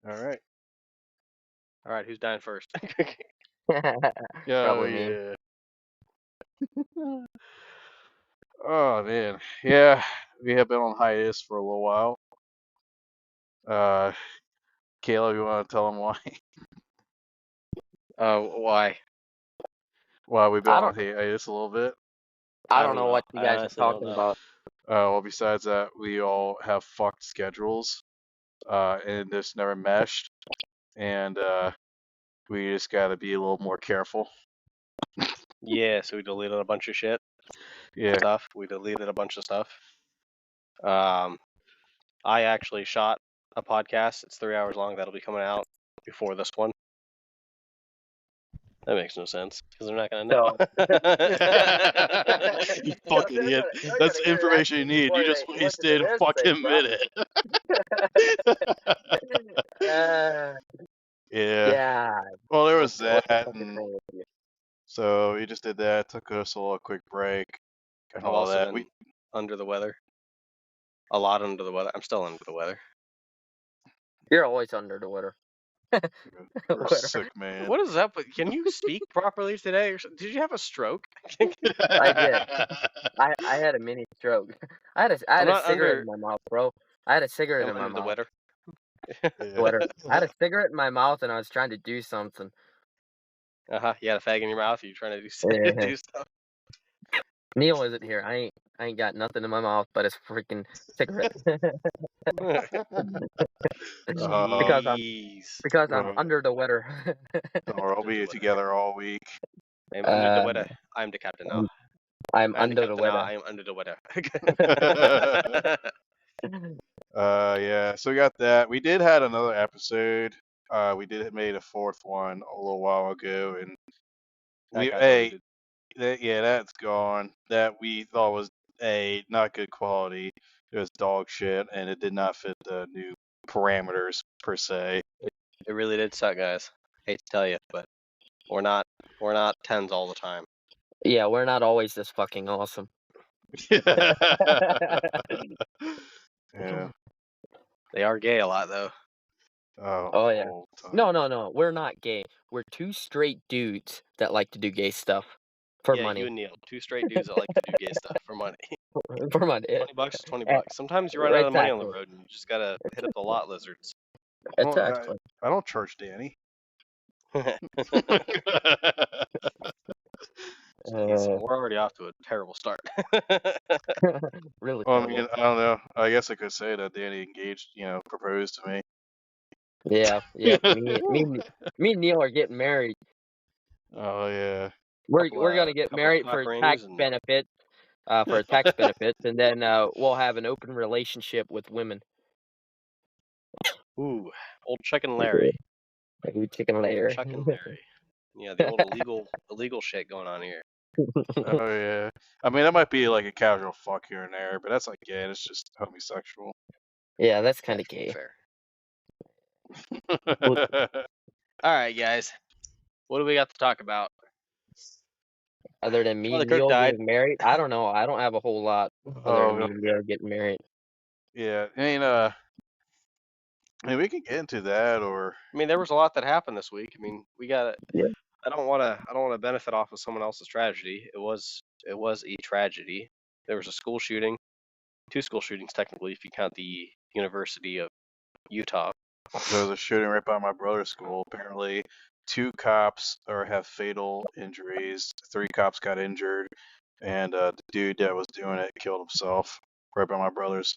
All right. All right, who's dying first? Oh Probably me. yeah. Oh man. Yeah, we have been on hiatus for a little while. Caleb, you want to tell them why? Why? Why we've been I on don't. hiatus a little bit? I don't know what you I guys are honestly don't talking know. about. Well, besides that, we all have fucked schedules, and this never meshed, and we just got to be a little more careful. Yeah, so we deleted a bunch of Yeah. stuff. We deleted a bunch of stuff. I actually shot a podcast. It's 3 hours long. That'll be coming out before this one. That makes no sense because they're not gonna know. You fucking idiot. That's the information you need. You just wasted a fucking minute. Yeah. Well, there was that, and so we just did that. Took us a little quick break. And I've all also that. been under the weather. A lot under the weather. I'm still under the weather. You're always under the weather. You're a sick man. What is up? Can you speak properly today? Did you have a stroke? I did. I had a mini stroke. I had a cigarette in my mouth, bro. I had a cigarette in my mouth. Weather. I had a cigarette in my mouth and I was trying to do something. You had a fag in your mouth. You're trying to do stuff. Neil isn't here. I ain't got nothing in my mouth but a freaking cigarette. because I'm under the weather. Or I'll be together all week. I'm under the weather. I'm the captain now. I'm under the weather. I am under the weather. Yeah. So we got that. We did had another episode. We made a fourth one a little while ago, and that's gone. That we thought was not good quality. It was dog shit, and it did not fit the new parameters per se. It really did suck, guys. Hate to tell you, but we're not 10s all the time. Yeah, we're not always this fucking awesome. Yeah. They are gay a lot, though. Oh yeah. No. We're not gay. We're two straight dudes that like to do gay stuff for money. You and Neil, two straight dudes that like to do gay stuff for money. For money. $20 is $20. Sometimes you run out of money on the road, and you just gotta hit up the lot lizards. I don't charge Danny. We're already off to a terrible start. Really well, terrible. I mean, I don't know. I guess I could say that Danny proposed to me. Yeah. Me and Neil are getting married. Oh yeah. We're gonna get married for tax benefits, and then we'll have an open relationship with women. Ooh, old Chicken Larry. Chicken Larry. Chicken Larry. Yeah, the old illegal shit going on here. Oh yeah. I mean, that might be like a casual fuck here and there, but that's like gay. It's just homosexual. Yeah, that's kind of gay. Fair. All right, guys. What do we got to talk about? Other than me and Neil getting married, I don't know. I don't have a whole lot other than me and Neil getting married. Yeah, I mean, we can get into that, or I mean, there was a lot that happened this week. I mean, we got it. Yeah. I don't want to benefit off of someone else's tragedy. It was a tragedy. There was a school shooting, 2 school shootings technically, if you count the University of Utah. There was a shooting right by my brother's school. Apparently, 2 cops have fatal injuries. 3 cops got injured, and the dude that was doing it killed himself right by my brother's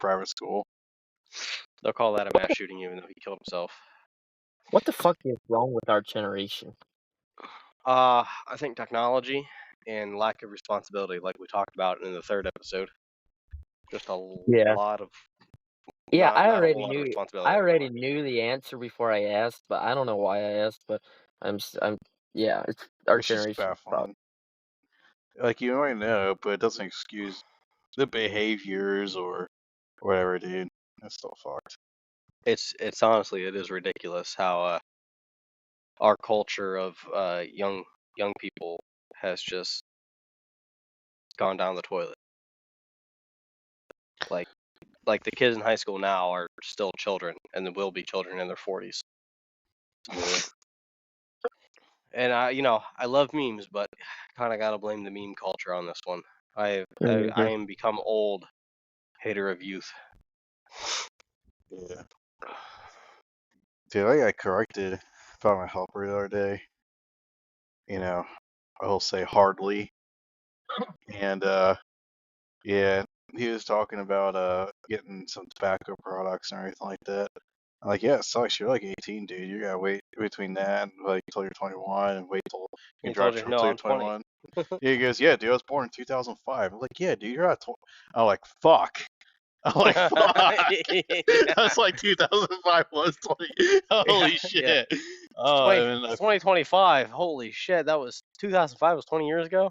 private school. They'll call that a mass shooting, even though he killed himself. What the fuck is wrong with our generation? I think technology and lack of responsibility, like we talked about in the 3rd episode. Just a lot of. Yeah, I already knew the answer before I asked, but I don't know why I asked. But it's our generation. Like, you might know, but it doesn't excuse the behaviors or whatever, dude. That's still fucked. It's honestly, it is ridiculous how our culture of young people has just gone down the toilet. Like, like the kids in high school now are still children, and then will be children in their 40s. Yeah. And I love memes, but kind of gotta blame the meme culture on this one. I am become old hater of youth. Yeah. Dude, I got corrected by my helper the other day. I'll say hardly. And yeah, he was talking about getting some tobacco products and everything like that. I'm like, yeah, it sucks. You're like 18, dude. You gotta wait between that and like till you're 21 and wait till you can drive Told you, truck no, till you're I'm 20. 21. Yeah, he goes, yeah, dude, I was born in 2005. I'm like, yeah, dude, you're not 20. I'm like, fuck. I'm like, fuck. That's like 2005 was 20. Holy shit. Yeah. It's 2025. Holy shit, that was 2005 was 20 years ago?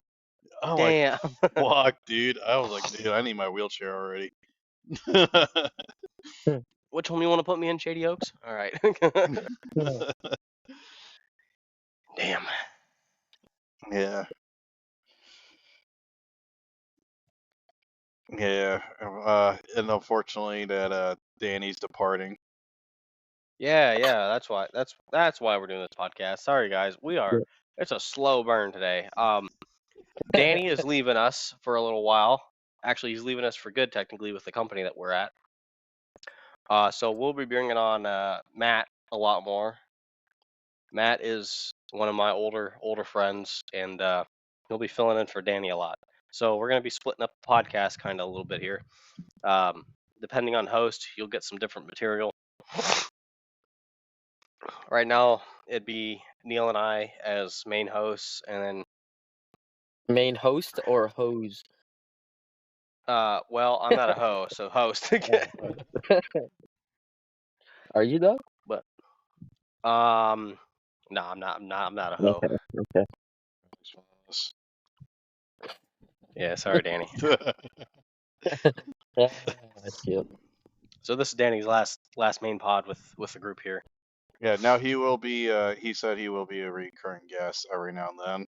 I'm Damn. like, fuck, dude. I was like, dude, I need my wheelchair already. Which one you want to put me in, Shady Oaks? All right. Damn. Yeah. Yeah. And unfortunately that Danny's departing. Yeah, that's why we're doing this podcast. Sorry guys. It's a slow burn today. Danny is leaving us for a little while. Actually, he's leaving us for good technically with the company that we're at. So we'll be bringing on Matt a lot more. Matt is one of my older friends, and he'll be filling in for Danny a lot. So we're going to be splitting up the podcast kind of a little bit here. Depending on host, you'll get some different material. Right now, it'd be Neil and I as main hosts, and then main host or hose? well, I'm not a hoe, so host. Are you though? But no, I'm not. I'm not a hoe. Okay. Yeah, sorry, Danny. So this is Danny's last main pod with the group here. Yeah, now he will be. He said he will be a recurring guest every now and then.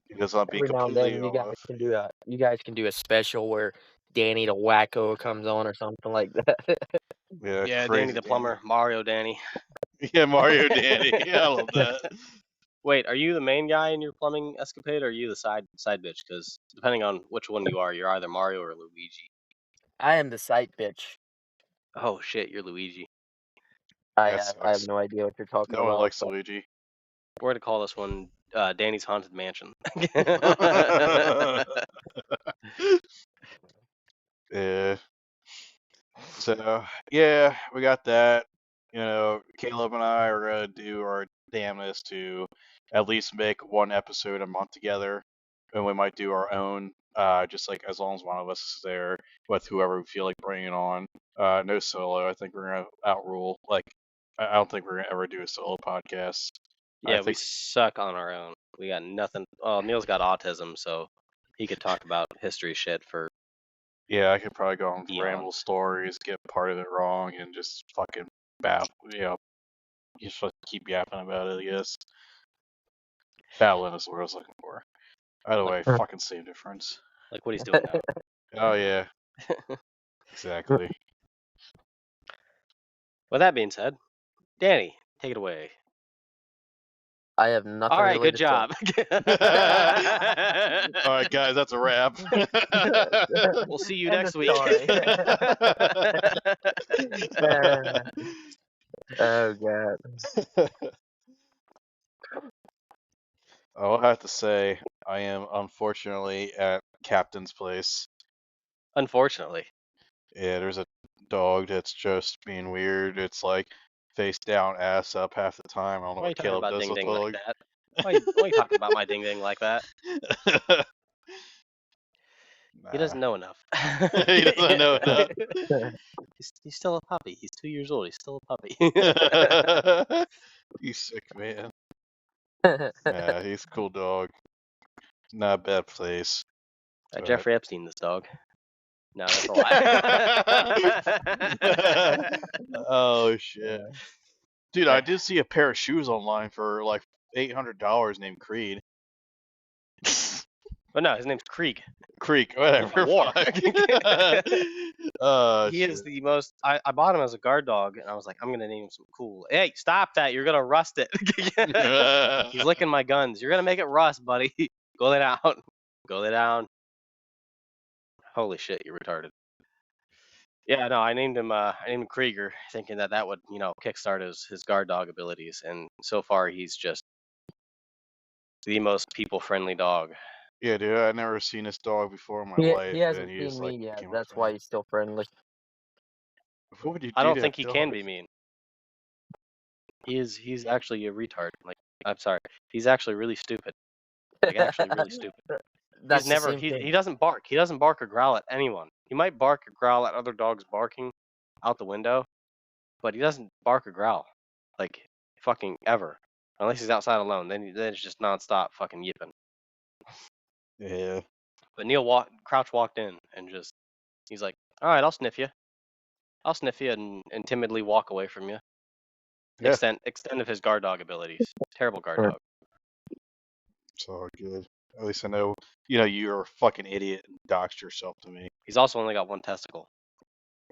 He does not be Every now and then, completely off. you guys can do a special where Danny the Wacko comes on or something like that. Yeah, Danny the plumber, Mario Danny. Yeah, Mario Danny. Yeah, I love that. Wait, are you the main guy in your plumbing escapade, or are you the side bitch? Because depending on which one you are, you're either Mario or Luigi. I am the side bitch. Oh shit, you're Luigi. I have no idea what you're talking about. No one likes Luigi. We're gonna call this one Danny's Haunted Mansion. Yeah. So yeah, we got that. Caleb and I are gonna do our damnedest to at least make one episode a month together, and we might do our own. Just like as long as one of us is there with whoever we feel like bringing on. No solo. I think we're gonna outrule. Like, I don't think we're gonna ever do a solo podcast. Yeah, we suck on our own. We got nothing. Well, Neil's got autism, so he could talk about history shit for. Yeah, I could probably go on ramble stories, get part of it wrong, and just fucking babble. You just keep yapping about it, I guess. Babbling is what I was looking for. Either way, fucking same difference. Like what he's doing now. Oh, yeah. Exactly. With that being said, Danny, take it away. I have nothing. All right, good job. All right, guys, that's a wrap. We'll see you next week. Oh god. I'll have to say, I am unfortunately at Captain's place. Unfortunately. Yeah, there's a dog that's just being weird. It's like face down, ass up half the time. I don't know what Caleb does with the dog. Why are you talking about my ding ding like that? Nah. He doesn't know enough. He doesn't know enough. He's still a puppy. He's 2 years old. He's still a puppy. He's sick, man. Yeah, he's a cool dog. Not a bad place. Jeffrey Epstein, this dog. No, that's a lie. Oh shit, dude! I did see a pair of shoes online for like $800 named Creed. But no, his name's Krieg. Creek, whatever. War. He Shit. is the most. I bought him as a guard dog, and I was like, I'm gonna name him some cool. Hey, stop that! You're gonna rust it. He's licking my guns. You're gonna make it rust, buddy. Go lay down. Go lay down. Holy shit, you're retarded. Yeah, no, I named him Krieger, thinking that would, kickstart his guard dog abilities, and so far he's just the most people-friendly dog. Yeah, dude, I've never seen this dog before in my life. He hasn't and seen me yet. became a That's fan. why he's still friendly. What would you do? I don't to think he can dogs? be mean. He's actually a retard. Like, I'm sorry, he's actually really stupid. Like, actually really stupid. That's he doesn't bark. He doesn't bark or growl at anyone. He might bark or growl at other dogs barking out the window, but he doesn't bark or growl, like, fucking ever. Unless he's outside alone, then it's just nonstop fucking yipping. Yeah. But Crouch walked in and he's like, all right, I'll sniff you. I'll sniff you and timidly walk away from you. Yeah. Extent of his guard dog abilities. Terrible guard dog. It's all good. At least I know, you're a fucking idiot and doxed yourself to me. He's also only got one testicle.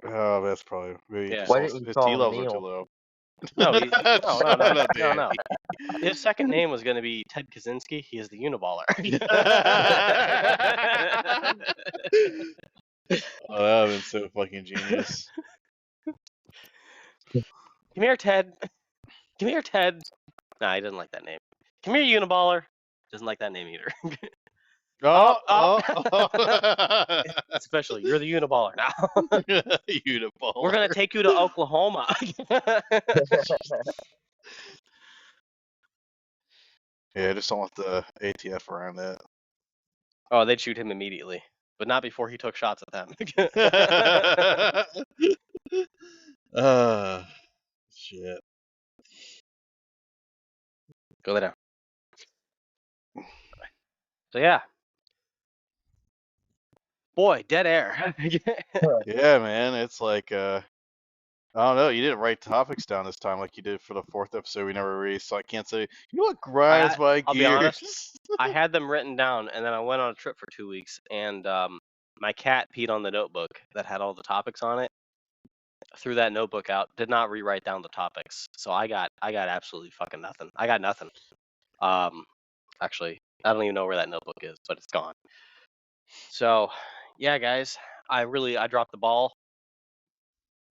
Oh, that's probably maybe Yeah. Why didn't you his call T him levels are Neil? too low. No, No, no. His second name was going to be Ted Kaczynski. He is the Uniballer. Oh, that would have been so fucking genius. Come here, Ted. Come here, Ted. Nah, he doesn't like that name. Come here, Uniballer. Doesn't like that name either. Especially, you're the Uniballer now. Uniballer. We're going to take you to Oklahoma. Yeah, just don't want the ATF around that. Oh, they'd shoot him immediately, but not before he took shots at them. Shit. Go lay down. So yeah. Boy, dead air. Yeah, man, it's like I don't know. You didn't write topics down this time like you did for the 4th episode we never released, so I can't say. You know what grinds my gears? I'll be honest. I had them written down, and then I went on a trip for 2 weeks, and my cat peed on the notebook that had all the topics on it. Threw that notebook out. Did not rewrite down the topics, so I got absolutely fucking nothing. I got nothing. Actually, I don't even know where that notebook is, but it's gone. So, yeah, guys, I dropped the ball.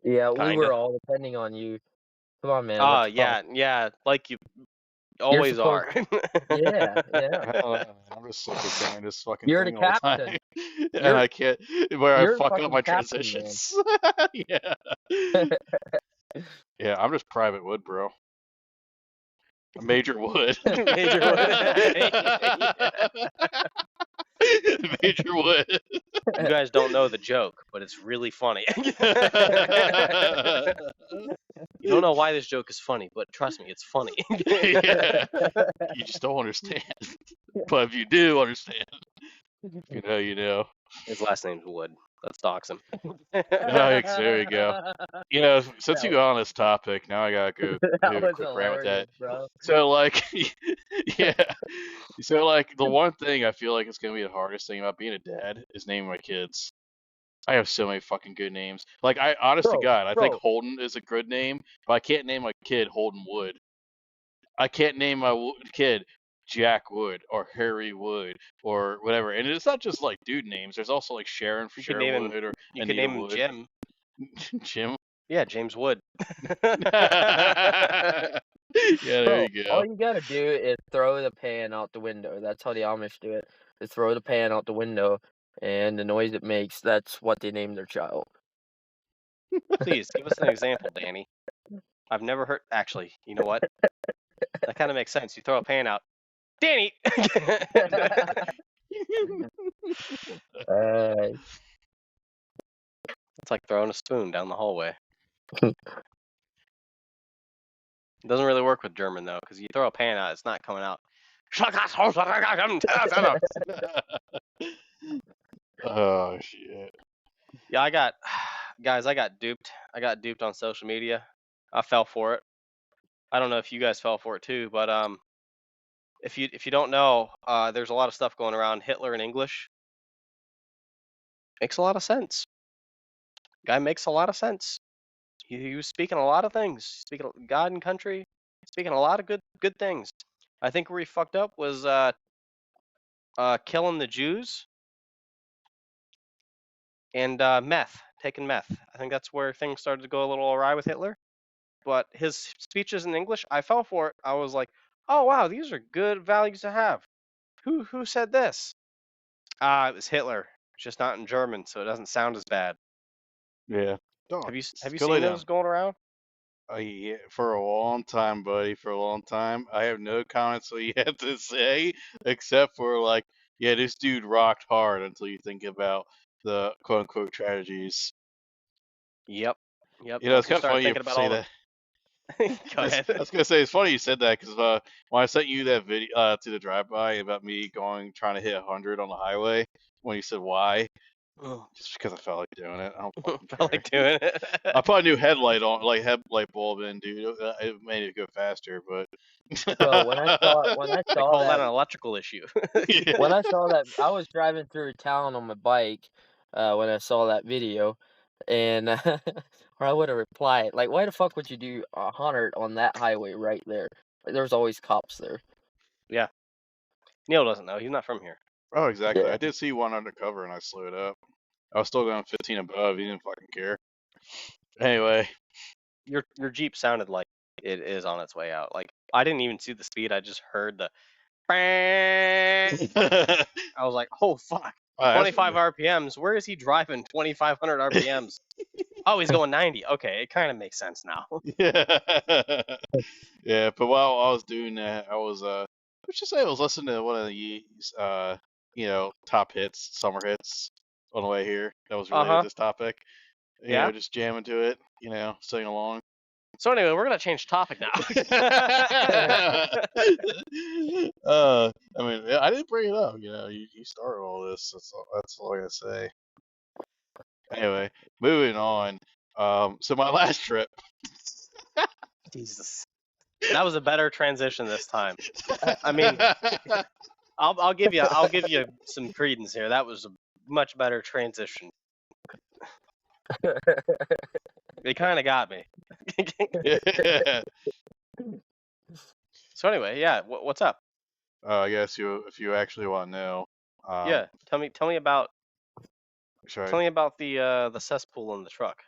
Yeah, Kinda. we were all depending on you. Come on, man. Yeah, like you always are. Yeah. I'm just sick of saying this fucking You're thing the all the captain. time. And I can't, where I fuck up my captain, transitions. Yeah. Yeah, I'm just private wood, bro. Major wood. Major wood. Major wood. You guys don't know the joke, but it's really funny. You don't know why this joke is funny, but trust me, it's funny. Yeah. You just don't understand. But if you do understand, you know. His last name's Wood. Let's dox him. There you go. Since you got on this topic, now I gotta go do a quick rant with that. Bro. So, like, yeah. So, like, the one thing I feel like is gonna be the hardest thing about being a dad is naming my kids. I have so many fucking good names. Like, honest to God, I think Holden is a good name, but I can't name my kid Holden Wood. I can't name my kid Jack Wood or Harry Wood or whatever. And it's not just like dude names. There's also like Sharon for Sharon Wood or you Anita could name him Wood. Jim. Jim? Yeah, James Wood. Yeah, there you go. All you gotta do is throw the pan out the window. That's how the Amish do it. They throw the pan out the window, and the noise it makes, that's what they name their child. Please, give us an example, Danny. I've never heard... Actually, you know what? That kind of makes sense. You throw a pan out. Danny! It's like throwing a spoon down the hallway. It doesn't really work with German, though, because you throw a pan out, it's not coming out. Oh, shit. Yeah, I got duped. I got duped on social media. I fell for it. I don't know if you guys fell for it too, but if you don't know, there's a lot of stuff going around Hitler in English. Makes a lot of sense. Guy makes a lot of sense. He was speaking a lot of things, speaking of God and country, speaking a lot of good things. I think where he fucked up was killing the Jews and taking meth. I think that's where things started to go a little awry with Hitler. But his speeches in English, I fell for it. I was like, oh wow, these are good values to have. Who said this? It was Hitler. It's just not in German, so it doesn't sound as bad. Yeah. Have you Go seen lay those down. going around? Yeah, for a long time, buddy. For a long time, I have no comments what you have to say, except for like, yeah, this dude rocked hard until you think about the quote unquote tragedies. Yep. It's Once you kind of start funny you thinking about say all that. the. Go ahead. I was gonna say it's funny you said that because when I sent you that video to the drive-by about me trying to hit 100 on the highway, when you said why, just because I felt like doing it, I don't fucking Felt care. like doing it. I put a new headlight on, like headlight bulb in, dude. It made it go faster, but. Bro, when I They saw call that that an electrical issue. when I saw that, I was driving through town on my bike when I saw that video, and or I would have replied like, "Why the fuck would you do 100 on that highway right there? Like, there's always cops there." Yeah. Neil doesn't know. He's not from here. Oh, exactly. Yeah. I did see one undercover and I slowed up. I was still going 15 above. He didn't fucking care. Anyway. Your Jeep sounded like it is on its way out. Like I didn't even see the speed. I just heard the. I was like, oh fuck. 25 RPMs. Where is he driving 2,500 RPMs? Oh, he's going 90. Okay, it kind of makes sense now. Yeah. Yeah, but while I was doing that, I was let's just say I was listening to one of the top hits, summer hits on the way here. That was related to this topic. Yeah. Just jamming to it, singing along. So anyway, we're gonna change topic now. I mean, I didn't bring it up. You started all this. That's all I gotta say. Anyway, moving on. So my last trip. Jesus, that was a better transition this time. I mean, I'll give you some credence here. That was a much better transition. They kind of got me. Yeah. So anyway, yeah, what's up? I guess if you actually want to know. Yeah, tell me about. Sorry. Tell me about the cesspool in the truck.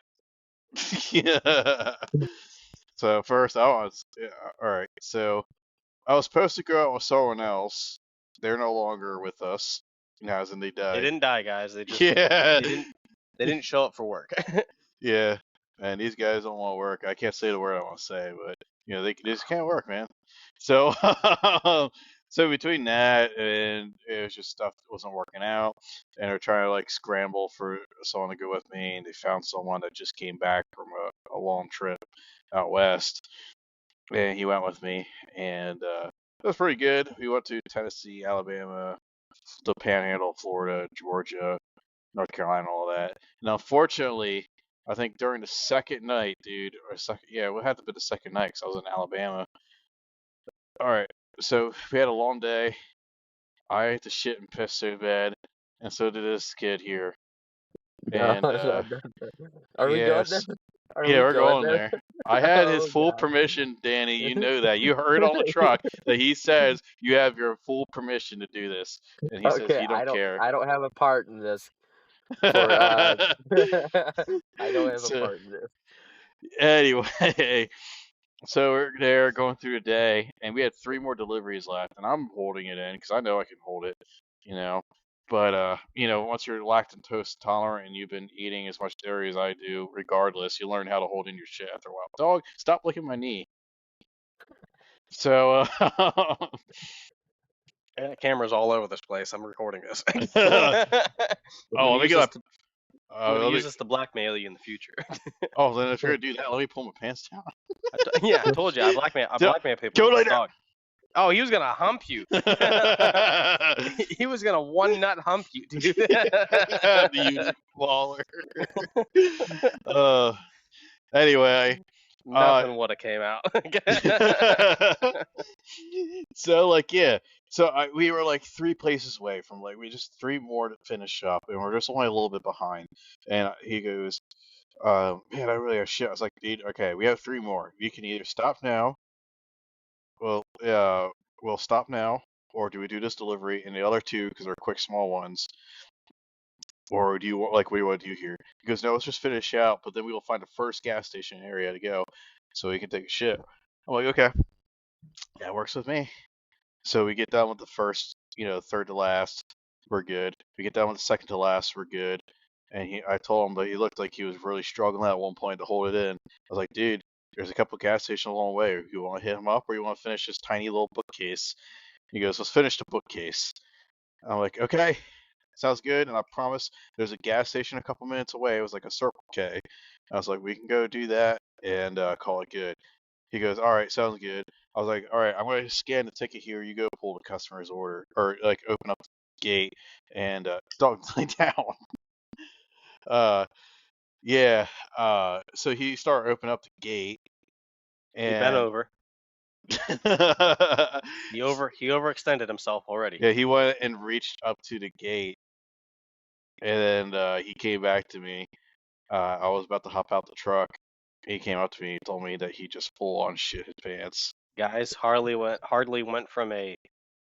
Yeah. So first, all right. So I was supposed to go out with someone else. They're no longer with us. As in they died. They didn't die, guys. They just they didn't show up for work. Yeah, and these guys don't want to work. I can't say the word I want to say, but they just can't work, man. So, so between that and it was just stuff that wasn't working out, and they're trying to like scramble for someone to go with me, and they found someone that just came back from a long trip out west, and he went with me, and it was pretty good. We went to Tennessee, Alabama, the Panhandle, Florida, Georgia, North Carolina, all that. And unfortunately, I think during the second night, dude, it had to be the second night because I was in Alabama. All right, so we had a long day. I had to shit and piss so bad, and so did this kid here. And Are we going there? We're going there. I had his full permission, Danny. You know that. You heard on the truck that he says you have your full permission to do this, and he says he don't care. I don't have a part in this. I don't have a part in this. Anyway, so we're there going through the day, and we had 3 more deliveries left, and I'm holding it in because I know I can hold it, But once you're lactose tolerant and you've been eating as much dairy as I do, regardless, you learn how to hold in your shit after a while. Dog, stop licking my knee. So, Cameras all over this place. I'm recording this. let me get I'm gonna use this to blackmail you in the future. Oh, then if you're gonna do that, let me pull my pants down. Yeah, I told you I blackmail people. Go lay down. Oh, he was gonna hump you. He was gonna one nut hump you, dude. The unique baller. Anyway, Nothing would have came out. So like yeah, so we were like 3 places away from like we just 3 more to finish up, and we're just only a little bit behind. And he goes, man, I really have shit. I was like, dude, okay, we have 3 more. You can either stop now, well, we'll stop now, or do we do this delivery and the other 2 because they're quick small ones, or do you want like what do you want to do here? He goes, no, let's just finish out, but then we will find the first gas station area to go, so we can take a shit. I'm like, okay, that works with me. So we get done with the first, third to last, we're good. We get done with the second to last, we're good. And I told him, but he looked like he was really struggling at one point to hold it in. I was like, dude, there's a couple gas stations along the way. You want to hit him up, or you want to finish this tiny little bookcase? He goes, let's finish the bookcase. I'm like, okay, sounds good. And I promise there's a gas station a couple minutes away. It was like a Circle K. I was like, we can go do that and call it good. He goes, all right, sounds good. I was like, all right, I'm going to scan the ticket here. You go pull the customer's order, or like open up the gate and dog lay down. Uh, yeah. So he started opening up the gate, He bent and over. He overextended himself already. yeah, he went and reached up to the gate, and then he came back to me. I was about to hop out the truck. He came up to me. He told me that he just full on shit his pants. Guys, hardly went from a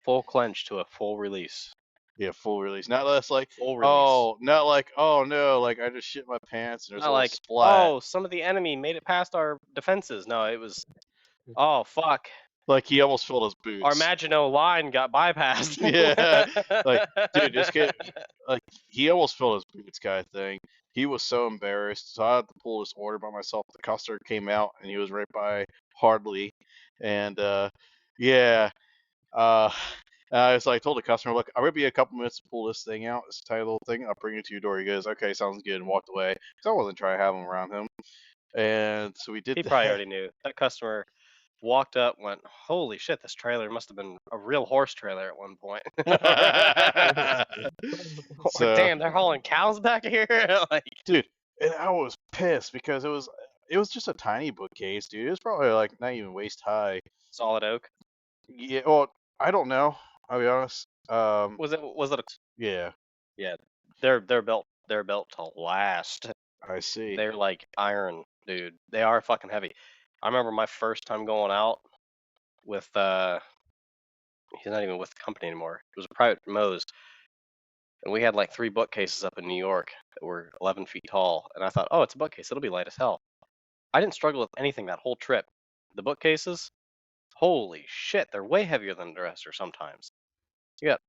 full clench to a full release. Yeah, full release. Not less like, Full release. not like, oh no, like I just shit my pants and there's Not a little like, splat. oh, some of the enemy made it past our defenses. No, it was, oh fuck, Like he almost filled his our boots. Maginot line got bypassed. Yeah, like, dude, this kid, like, he almost filled his boots, kind of thing. He was so embarrassed, so I had to pull this order by myself. The customer came out, and he was right by Hardly, and yeah, uh, I was like, told the customer, look, I'm gonna be a couple minutes to pull this thing out, this tiny little thing. I'll bring it to your door. He goes, okay, sounds good, and walked away because I wasn't trying to have him around him. And so we did He that. probably already knew. That customer walked up, went, holy shit, this trailer must have been a real horse trailer at one point. Or, So, damn, they're hauling cows back here. Like, dude, and I was pissed because it was just a tiny bookcase, dude. It was probably like not even waist high. solid oak. Yeah, well, I don't know. I'll be honest. Was it a, Yeah, yeah, they're built to last. I see. They're like iron, dude. They are fucking heavy. I remember my first time going out with he's not even with the company anymore. It was a private Moe's, and we had like 3 bookcases up in New York that were 11 feet tall. And I thought, oh, it's a bookcase. It'll be light as hell. I didn't struggle with anything that whole trip. The bookcases, holy shit, they're way heavier than the dresser sometimes. You got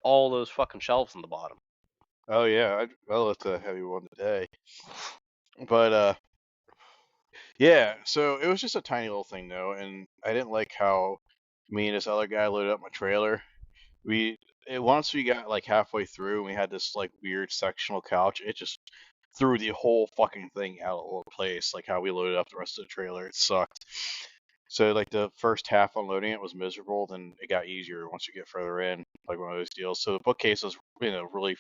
all those fucking shelves in the bottom. Oh yeah, I left a heavy one today. But yeah. So it was just a tiny little thing though, and I didn't like how me and this other guy loaded up my trailer. Once we got like halfway through, and we had this like weird sectional couch. It just threw the whole fucking thing out of place. Like how we loaded up the rest of the trailer, it sucked. So like the first half unloading it was miserable. Then it got easier once you get further in, like one of those deals. So the bookcase was in a really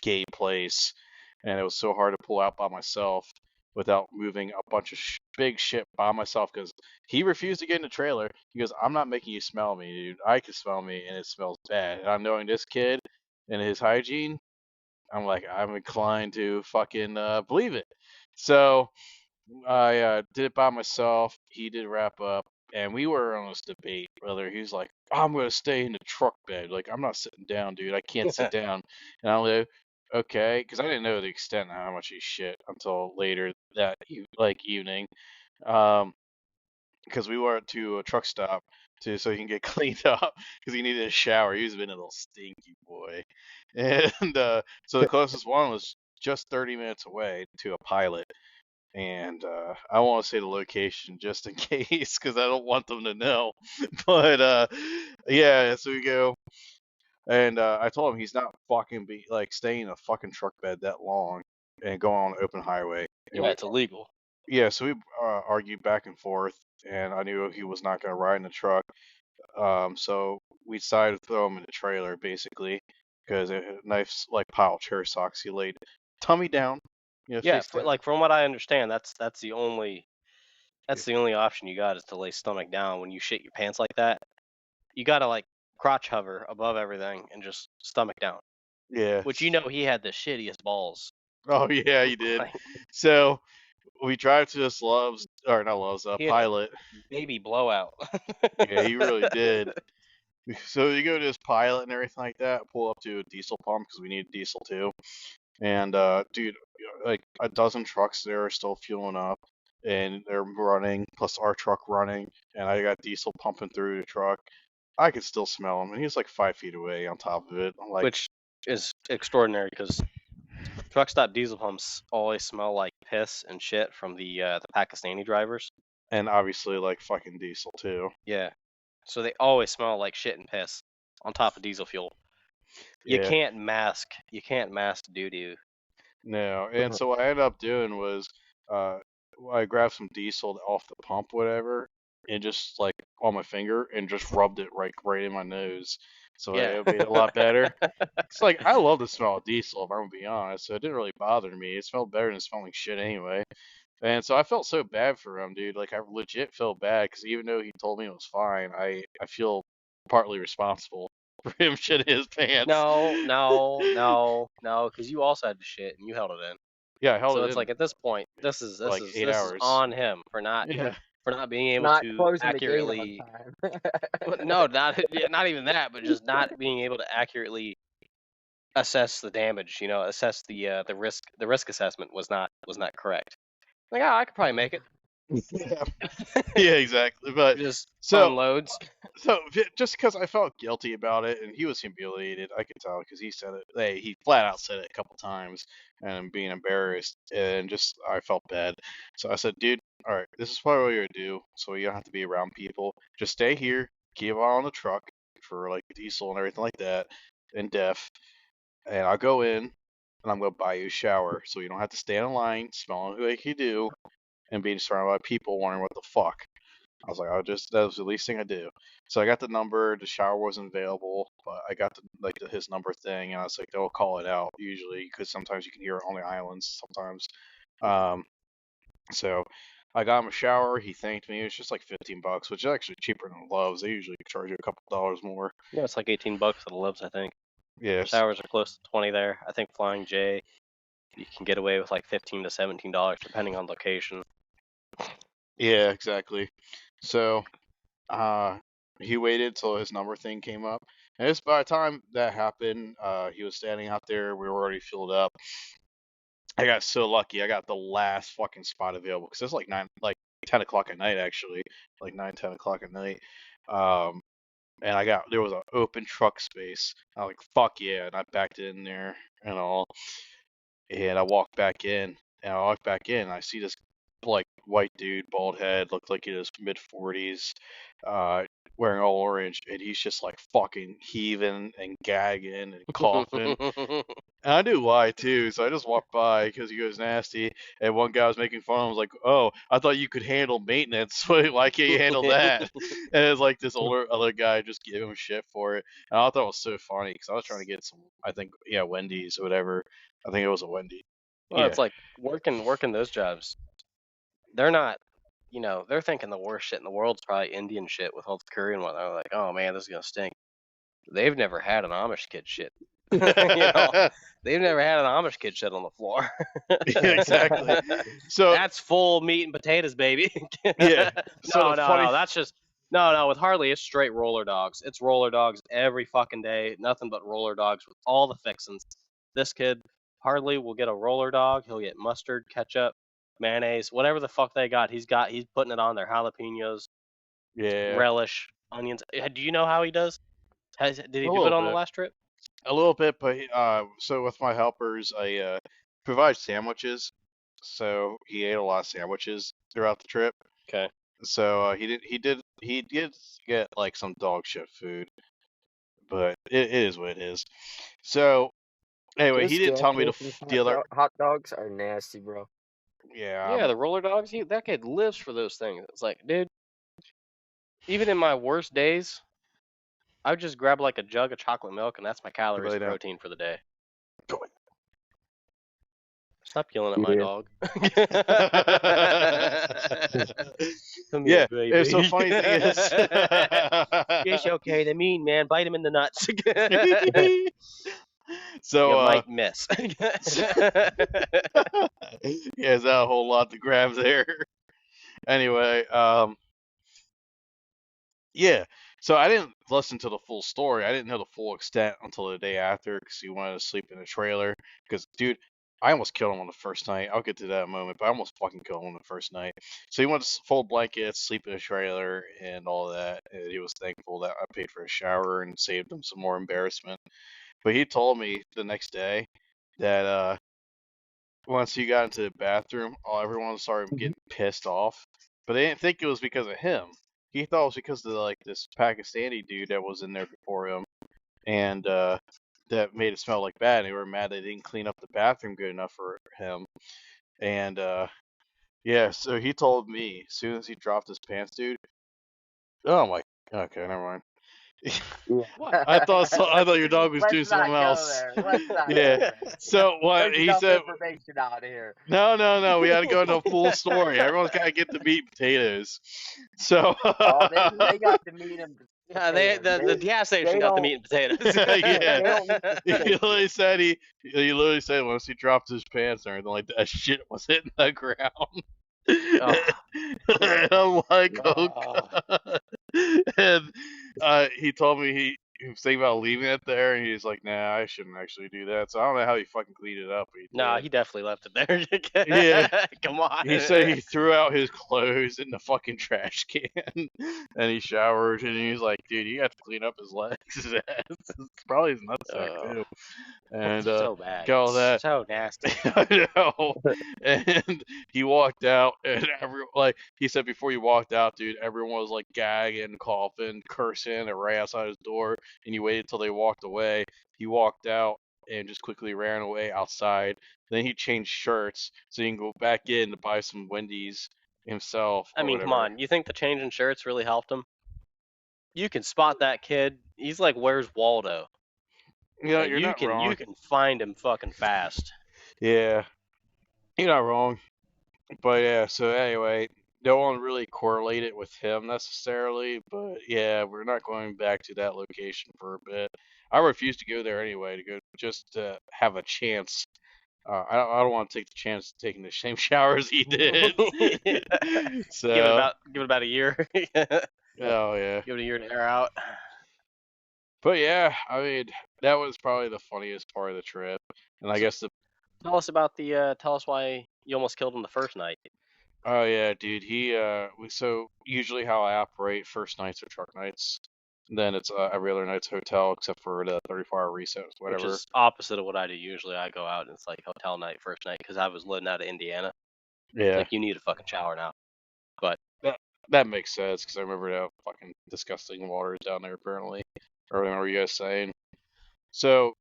gay place, and it was so hard to pull out by myself without moving a bunch of big shit by myself because he refused to get in the trailer. He goes, I'm not making you smell me, dude. I can smell me, and it smells bad. And I'm knowing this kid and his hygiene, I'm like, I'm inclined to fucking believe it. So I did it by myself. He did wrap up, and we were on this debate whether he's like, I'm gonna stay in the truck bed. Like, I'm not sitting down, dude. I can't sit down. And I'm like, okay, because I didn't know the extent of how much he shit until later that evening. Because we went to a truck stop so he can get cleaned up because he needed a shower. He was been a little stinky boy, and so the closest one was just 30 minutes away to a pilot. And I want to say the location just in case because I don't want them to know. But yeah, so we go, and I told him he's not fucking staying in a fucking truck bed that long and going on an open highway. And Yeah, it's illegal. yeah, so we argued back and forth, and I knew he was not going to ride in the truck. So we decided to throw him in the trailer basically because a nice like pile of chair socks. He laid tummy down, Yeah, face down. like from what I understand, that's the only That's the only option you got is to lay stomach down when you shit your pants like that. You gotta like crotch hover above everything and just stomach down. Yeah. Which he had the shittiest balls. Oh yeah, you did. Like, So we drive to this Love's, or not Love's, he had a Pilot. baby blowout. Yeah, he really did. So you go to this Pilot and everything like that. Pull up to a diesel pump because we need diesel too. And dude, like a dozen trucks there are still fueling up, and they're running, plus our truck running, and I got diesel pumping through the truck. I could still smell him, and he's like 5 feet away on top of it. I'm like, Which is extraordinary because truck stop diesel pumps always smell like piss and shit from the Pakistani drivers. and obviously like fucking diesel too. Yeah. So they always smell like shit and piss on top of diesel fuel. You Yeah, can't mask doo doo. no. And so what I ended up doing was, uh, I grabbed some diesel off the pump, whatever, and just like on my finger and just rubbed it right in my nose. So Yeah. it made it a lot better. It's like I love the smell of diesel, if I'm gonna be honest. So it didn't really bother me. It smelled better than smelling shit anyway. And so I felt so bad for him, dude. Like I legit felt bad because even though he told me it was fine, I feel partly responsible for him shitting his pants. No, because you also had to shit and you held it in. Yeah, I held So it it's in like at this point, this is like 8 this is hours. on him for not Yeah. being able Not to closing accurately. the gate on time. No, not even that, but just not being able to accurately assess the damage. Assess the risk. The risk assessment was not correct. Like, I could probably make it. Yeah, yeah, exactly. But Just so unloads. just because I felt guilty about it, and he was humiliated, I could tell because he said it. Hey, he flat out said it a couple times, and I'm being embarrassed, and just I felt bad. So I said, dude, all right, this is probably what you're gonna do, so you don't have to be around people. Just stay here, keep on the truck for like diesel and everything like that, and def, and I'll go in, and I'm gonna buy you a shower, so you don't have to stand in line smelling like you do, and being surrounded by people wondering what the fuck. I was like, that was the least thing I do. So I got the number. The shower wasn't available, but I got his number thing, and I was like, they'll call it out usually because sometimes you can hear it on the islands. Sometimes, um, so I got him a shower. He thanked me. It was just like $15, which is actually cheaper than Love's. They usually charge you a couple dollars more. Yeah, it's like $18 at the Libs, I think. Yes. Showers are close to 20 there. I think Flying J, you can get away with like $15 to $17 depending on location. Yeah, exactly. So, he waited till his number thing came up. And just by the time that happened, he was standing out there. We were already filled up. I got so lucky. I got the last fucking spot available because it's like 10 o'clock at night actually, like 10 o'clock at night. And there was an open truck space. I was like, fuck yeah, and I backed in there and all. And I walked back in, and I see this like white dude, bald head, looked like he was mid 40s, wearing all orange, and he's just like fucking heaving and gagging and coughing. And I knew why too, so I just walked by because he was nasty. And one guy was making fun. I was like, "Oh, I thought you could handle maintenance. Why can't you handle that?" And it was like this other guy just giving him shit for it. And I thought it was so funny because I was trying to get some, I think, yeah, Wendy's or whatever. I think it was a Wendy. Well, Yeah. it's like working those jobs. They're not, they're thinking the worst shit in the world's probably Indian shit with all the curry and whatnot. They're like, oh man, this is gonna stink. They've never had an Amish kid shit. They've never had an Amish kid shit on the floor. Yeah, exactly. So That's full meat and potatoes, baby. yeah. So No. That's just no. With Harley, it's straight roller dogs. It's roller dogs every fucking day. Nothing but roller dogs with all the fixins. This kid, Harley, will get a roller dog. He'll get mustard, ketchup, mayonnaise, whatever the fuck they got. He's putting it on there. Jalapenos, yeah, relish, onions. Do you know how he does? Did he a do it little on the bit. last trip? A little bit, but so with my helpers, I provide sandwiches. So he ate a lot of sandwiches throughout the trip. Okay. So he did get like some dog shit food, but it is what it is. So anyway, he Those didn't gas tell me to stations the other. hot dogs are nasty, bro. Yeah, Yeah, the roller dogs. That kid lives for those things. It's like, dude, even in my worst days, I would just grab like a jug of chocolate milk, and that's my calories really and don't. protein for the day. Stop yelling at my dog. Come Yeah, here, baby. and so funny thing is, It's okay. The mean man, bite him in the nuts. so You might miss. yeah, is that a whole lot to grab there? Anyway, yeah. So I didn't listen to the full story. I didn't know the full extent until the day after because he wanted to sleep in a trailer. Because, dude, I almost killed him on the first night. I'll get to that in a moment, but I almost fucking killed him on the first night. So he wanted to fold blankets, sleep in a trailer, and all that. And he was thankful that I paid for a shower and saved him some more embarrassment. But he told me the next day that once he got into the bathroom, everyone started getting pissed off. But they didn't think it was because of him. He thought it was because of like this Pakistani dude that was in there before him, and that made it smell like bad. They were mad they didn't clean up the bathroom good enough for him. And yeah, so he told me as soon as he dropped his pants, dude. Oh my. Okay, never mind. What? I thought your dog was doing Let's not something go else. there. Let's not go Yeah. there. So what There's he enough said. information out here. No. We had to go into a full story. Everyone's got to get the meat and potatoes. So. Oh, they got the meat and Yeah, potatoes. the gas station got the meat and potatoes. Yeah. They don't need the He steak. literally said once he dropped his pants and everything like that, shit was hitting the ground. Oh. And I'm like, oh Oh. god. And he told me he was thinking about leaving it there, and he's like, nah, I shouldn't actually do that. So I don't know how he fucking cleaned it up, but he Nah, did. he definitely left it there. Yeah. Come on. He said he threw out his clothes in the fucking trash can, and he showered, and he's like, dude, you have to clean up his legs, his ass, probably his nutsack too, and so bad. got all that. So nasty. I know. And he walked out, and like he said before he walked out, dude, everyone was like gagging, coughing, cursing, right outside his door, and he waited till they walked away. He walked out and just quickly ran away outside. Then he changed shirts so he can go back in to buy some Wendy's himself I or mean, whatever. come on. You think the change in shirts really helped him? You can spot that kid. He's like, where's Waldo? You know, Like, you're not wrong. You can find him fucking fast. Yeah, you're not wrong. But yeah, so anyway, no one really correlated with him necessarily, but yeah, we're not going back to that location for a bit. I refuse to go there anyway to go just to have a chance. I don't want to take the chance of taking the same shower as he did. So Give it about a year. oh yeah. Give it a year to air out. But yeah, I mean that was probably the funniest part of the trip, and I guess the Tell us why you almost killed him the first night. oh yeah, dude. So usually how I operate, first nights are truck nights. Then it's every other night's hotel except for the 34-hour resets, Which whatever. is opposite of what I do usually. I go out and it's like hotel night first night because I was living out of Indiana. It's Yeah, like you need a fucking shower now. But that makes sense because I remember that fucking disgusting waters down there apparently. Or whatever you guys saying. So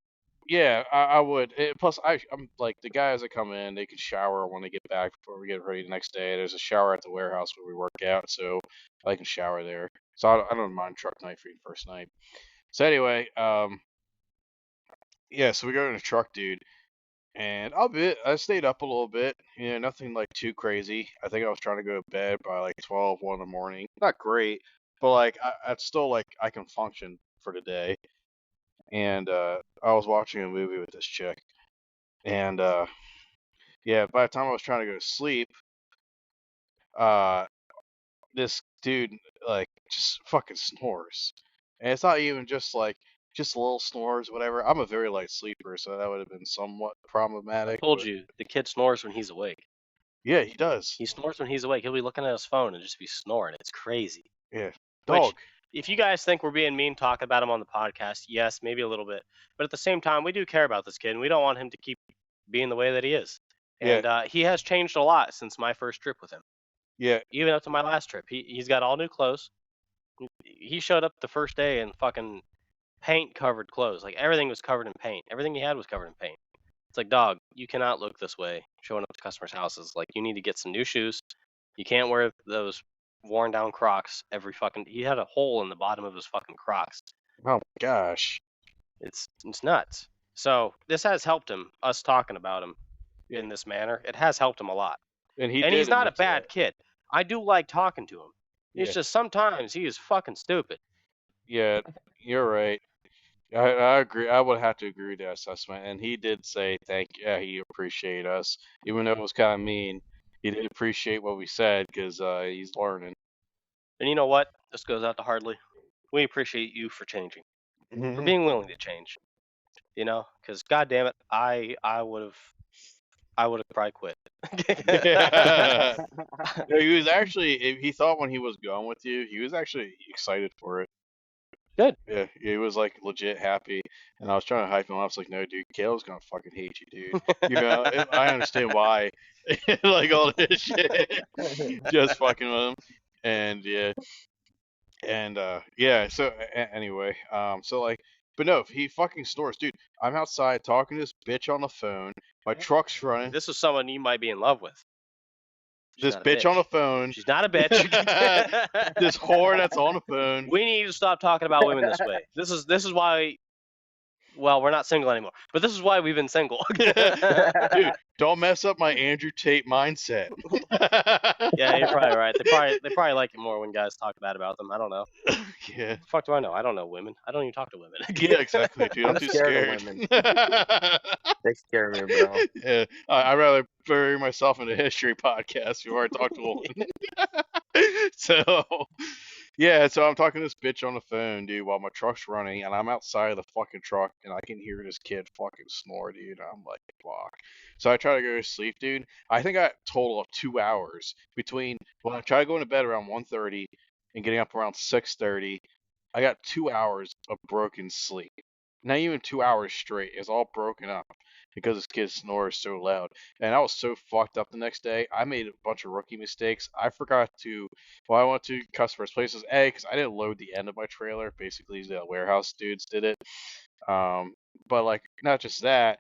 yeah, I would. Plus, I'm like the guys that come in, they can shower when they get back before we get ready the next day. There's a shower at the warehouse where we work out, so I can shower there. So I don't mind truck night for the first night. So anyway, yeah, so we go in the truck, dude, and I stayed up a little bit. You know, nothing like too crazy. I think I was trying to go to bed by like 12, 1 in the morning. Not great, but like it's still like I can function for the day. And I was watching a movie with this chick, and yeah, by the time I was trying to go to sleep, uh, this dude like just fucking snores, and it's not even just like just little snores, whatever. I'm a very light sleeper, so that would have been somewhat I problematic. told But you the kid snores when he's awake. yeah, he does. He snores when he's awake. He'll be looking at his phone and just be snoring. It's crazy. Yeah, Which, dog. if you guys think we're being mean talking about him on the podcast, yes, maybe a little bit. But at the same time, we do care about this kid, and we don't want him to keep being the way that he is. Yeah, And he has changed a lot since my first trip with him. yeah. Even up to my last trip, he's got all new clothes. He showed up the first day in fucking paint covered clothes. Like everything was covered in paint. Everything he had was covered in paint. It's like, dog, you cannot look this way showing up to customers' houses. Like, you need to get some new shoes. You can't wear those worn down Crocs every fucking. He had a hole in the bottom of his fucking Crocs. Oh my gosh. It's nuts. So this has helped him. Us talking about him. in this manner. It has helped him a lot. And he And did he's not a admit to bad that. kid. I do like talking to him. It's Yeah. just sometimes he is fucking stupid. Yeah, you're right. I agree. I would have to agree with that assessment. And he did say thank you. Yeah, he appreciated us, even though it was kind of mean. He did appreciate what we said because he's learning. And you know what? This goes out to Hardly. We appreciate you for changing, for being willing to change. You know, because God damn it, I would have probably quit. Yeah. No, he was actually. He thought when he was going with you, he was actually excited for it. Good. Yeah, he was like legit happy, and I was trying to hype him up. I was like, "No, dude, Caleb's gonna fucking hate you, dude. You know, I understand why, like all this shit, just fucking with him." And yeah, and yeah. So anyway, so like, but no, he fucking snores, dude. I'm outside talking to this bitch on the phone. My truck's running. This is someone you might be in love with. She's This not a bitch on the bitch. phone. She's not a bitch. This whore that's on the phone. We need to stop talking about women this way. This is why. Well, we're not single anymore, but this is why we've been single. Dude, don't mess up my Andrew Tate mindset. Yeah, you're probably right. They probably like it more when guys talk bad about them. I don't know. Yeah. The fuck do I know? I don't know women. I don't even talk to women. Yeah, exactly, dude. I'm too scared of scared. They scare me, bro. Yeah, I'd rather bury myself in a history podcast before I talk to a woman. So, yeah, so I'm talking to this bitch on the phone, dude, while my truck's running, and I'm outside of the fucking truck, and I can hear this kid fucking snore, dude. I'm like, fuck. So I try to go to sleep, dude. I think I got a total of 2 hours between when I try to go to bed around 1:30 and getting up around 6:30. I got 2 hours of broken sleep. Not even 2 hours straight. It's all broken up because this kid snores so loud. And I was so fucked up the next day. I made a bunch of rookie mistakes. I forgot to, well, I went to customers' places, A, because I didn't load the end of my trailer. Basically, the warehouse dudes did it. But like, not just that,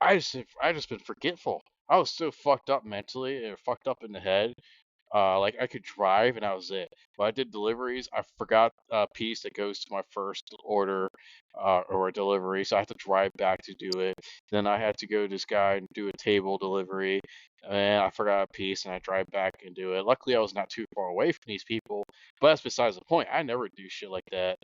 I just been forgetful. I was so fucked up mentally and fucked up in the head. Like I could drive and that was it. When I did deliveries, I forgot a piece that goes to my first order or a delivery, so I had to drive back to do it. Then I had to go to this guy and do a table delivery, and I forgot a piece, and I drive back and do it. Luckily, I was not too far away from these people, but that's besides the point. I never do shit like that,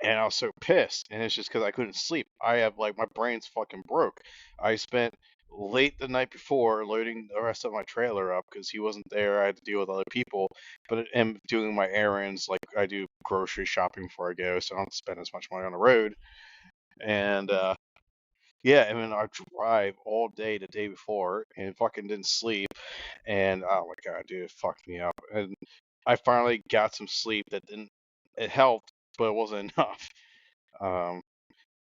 and I was so pissed, and it's just because I couldn't sleep. I have like my brain's fucking broke. I spent late the night before loading the rest of my trailer up because he wasn't there. I had to deal with other people, but and doing my errands like I do grocery shopping before I go, so I don't spend as much money on the road. And yeah, and then I drive all day the day before and fucking didn't sleep. And oh my god, dude, it fucked me up. And I finally got some sleep that didn't. It helped, but it wasn't enough. Um,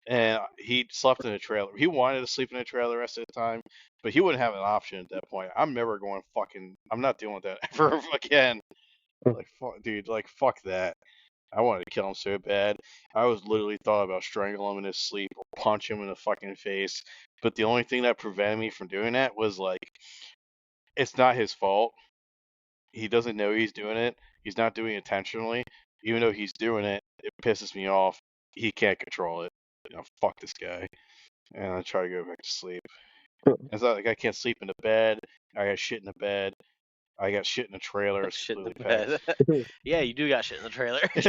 and he slept in a trailer. He wanted to sleep in a trailer the rest of the time, but he wouldn't have an option at that point. I'm never going fucking. I'm not dealing with that ever again. Like, fuck, dude, like, fuck that. I wanted to kill him so bad. I was literally thought about strangling him in his sleep or punch him in the fucking face. But the only thing that prevented me from doing that was like, it's not his fault. He doesn't know he's doing it. He's not doing it intentionally. Even though he's doing it, it pisses me off. He can't control it. You know, fuck this guy. And I try to go back to sleep. It's not like I can't sleep in the bed. I got shit in the bed. I got shit in the trailer. It's Shit in the completely bed. Yeah, you do got shit in the trailer. packed.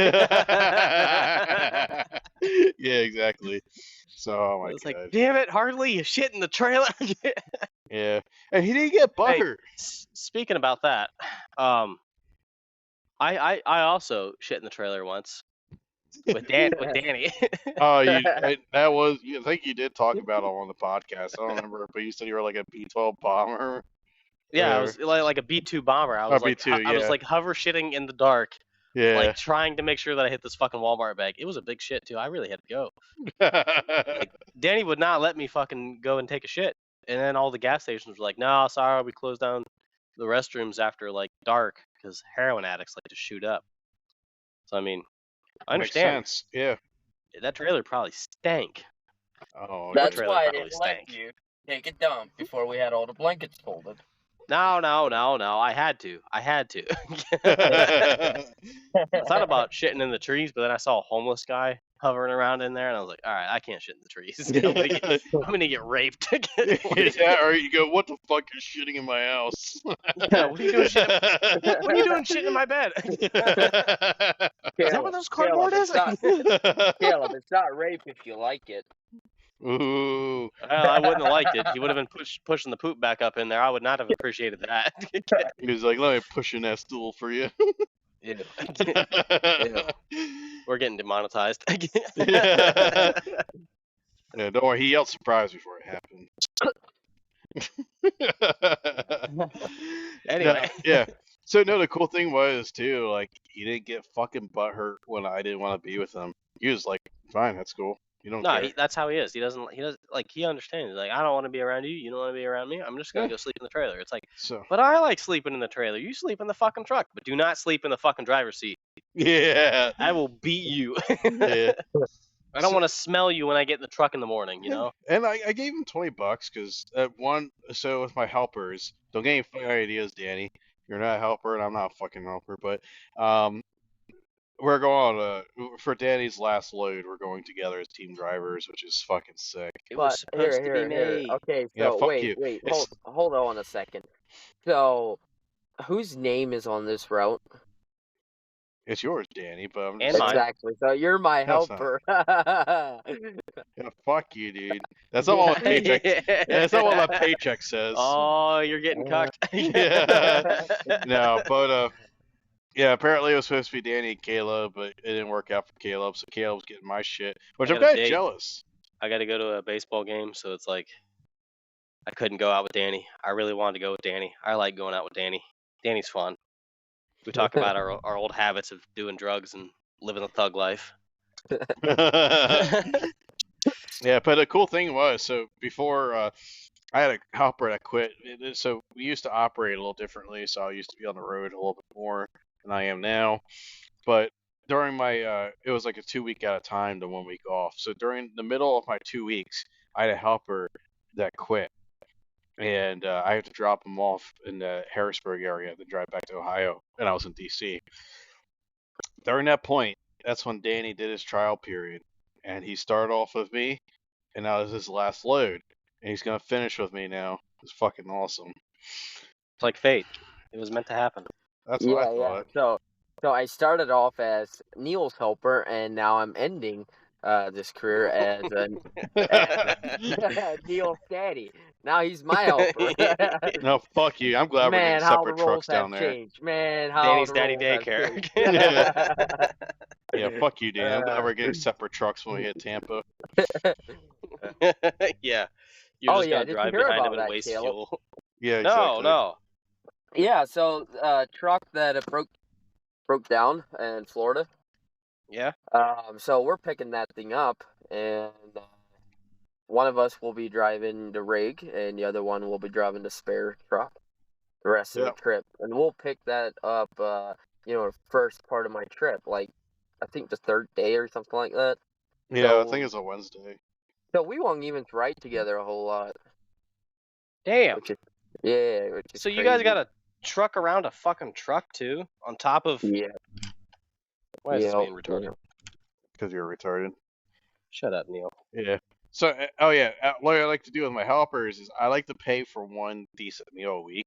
Yeah, exactly. So, oh my It's like, god. damn it, Hardly, you shit in the trailer. Yeah. And he didn't get Hey, butthurt. speaking about that, I also shit in the trailer once with Danny. Oh, that was, I think you did talk about it on the podcast. I don't remember, but you said you were like a B-12 bomber. Yeah, I Whatever. was like a B2 bomber. I Oh, was like B2, I was yeah. like hover shitting in the dark, Yeah. like trying to make sure that I hit this fucking Walmart bag. It was a big shit too. I really had to go. Like Danny would not let me fucking go and take a shit. And then all the gas stations were like, "No, sorry, we closed down the restrooms after like dark because heroin addicts like to shoot up." So I mean, I Makes understand. sense. Yeah. That trailer probably stank. Oh, That's trailer why I probably didn't let stank. you take a dump before we had all the blankets folded. No. I had to. I thought about shitting in the trees, but then I saw a homeless guy hovering around in there, and I was like, all right, I can't shit in the trees. I'm gonna get raped. Yeah, or you go, what the fuck is shitting in my house? Yeah, what are you doing shitting in my bed? Is that what those cardboard is? Caleb, it's not rape if you like it. Ooh. Well, I wouldn't have liked it. He would have been pushing the poop back up in there. I would not have appreciated that. He was like, let me push in that stool for you. Ew. Ew. We're getting demonetized. Yeah, don't worry. He yelled surprise before it happened. Anyway. Yeah. So no, the cool thing was too, like he didn't get fucking butthurt when I didn't want to be with him. He was like, fine, that's cool. You don't care. That's how he is. He doesn't like, he understands. Like, I don't want to be around you. You don't want to be around me. I'm just gonna go sleep in the trailer. It's like, So but I like sleeping in the trailer. You sleep in the fucking truck, but do not sleep in the fucking driver's seat. yeah, I will beat you. yeah. I don't want to smell you when I get in the truck in the morning. You know. And I gave him $20 because so with my helpers, don't get any funny ideas, Danny. You're not a helper, and I'm not a fucking helper. But we're going for Danny's last load. We're going together as team drivers, which is fucking sick. It was supposed to be me. Okay, so Yeah, fuck wait, you. hold on a second. So, whose name is on this route? It's yours, Danny. But I'm And just mine. Exactly. So you're my That's helper. yeah, fuck you, dude. That's not what my paycheck. Yeah, that's not what my paycheck says. Oh, you're getting cucked. Yeah. No, but yeah, apparently it was supposed to be Danny and Caleb, but it didn't work out for Caleb, so Caleb's getting my shit, which I I'm got a kind of date. jealous. I got to go to a baseball game, so it's like I couldn't go out with Danny. I really wanted to go with Danny. I like going out with Danny. Danny's fun. We talk about our old habits of doing drugs and living the thug life. Yeah, but the cool thing was, so before I had a helper that quit, so we used to operate a little differently, so I used to be on the road a little bit more than I am now. But during my, it was like a 2 week at a time to 1 week off. So during the middle of my 2 weeks, I had a helper that quit. And I had to drop him off in the Harrisburg area to drive back to Ohio, and I was in D.C. During that point, that's when Danny did his trial period, and he started off with me, and that was his last load, and he's gonna finish with me now. It's fucking awesome. It's like fate. It was meant to happen. That's what I thought. So I started off as Neil's helper, and now I'm ending this career as Neil's daddy. Now he's my helper. No, fuck you. I'm glad we're getting Man, how the separate roles trucks down have there. changed. Man, how Danny's the daddy roles have daycare. changed. Yeah, fuck you, Dan. I'm glad we're getting separate trucks when we hit Tampa. Yeah. You're just gonna did you drive hear behind about him and that, waste Caleb? fuel. Yeah, exactly. No. Yeah, so truck that broke down in Florida. Yeah. So we're picking that thing up, and one of us will be driving the rig, and the other one will be driving the spare truck the rest of the trip. And we'll pick that up, first part of my trip, like I think the third day or something like that. Yeah, So, I think it's a Wednesday. So we won't even ride together a whole lot. Damn. Which is So you guys got a truck around a fucking truck too, on top of. Yeah. Why is this being retarded? Because you're retarded. Shut up, Neil. Yeah. So, what I like to do with my helpers is I like to pay for one decent meal a week,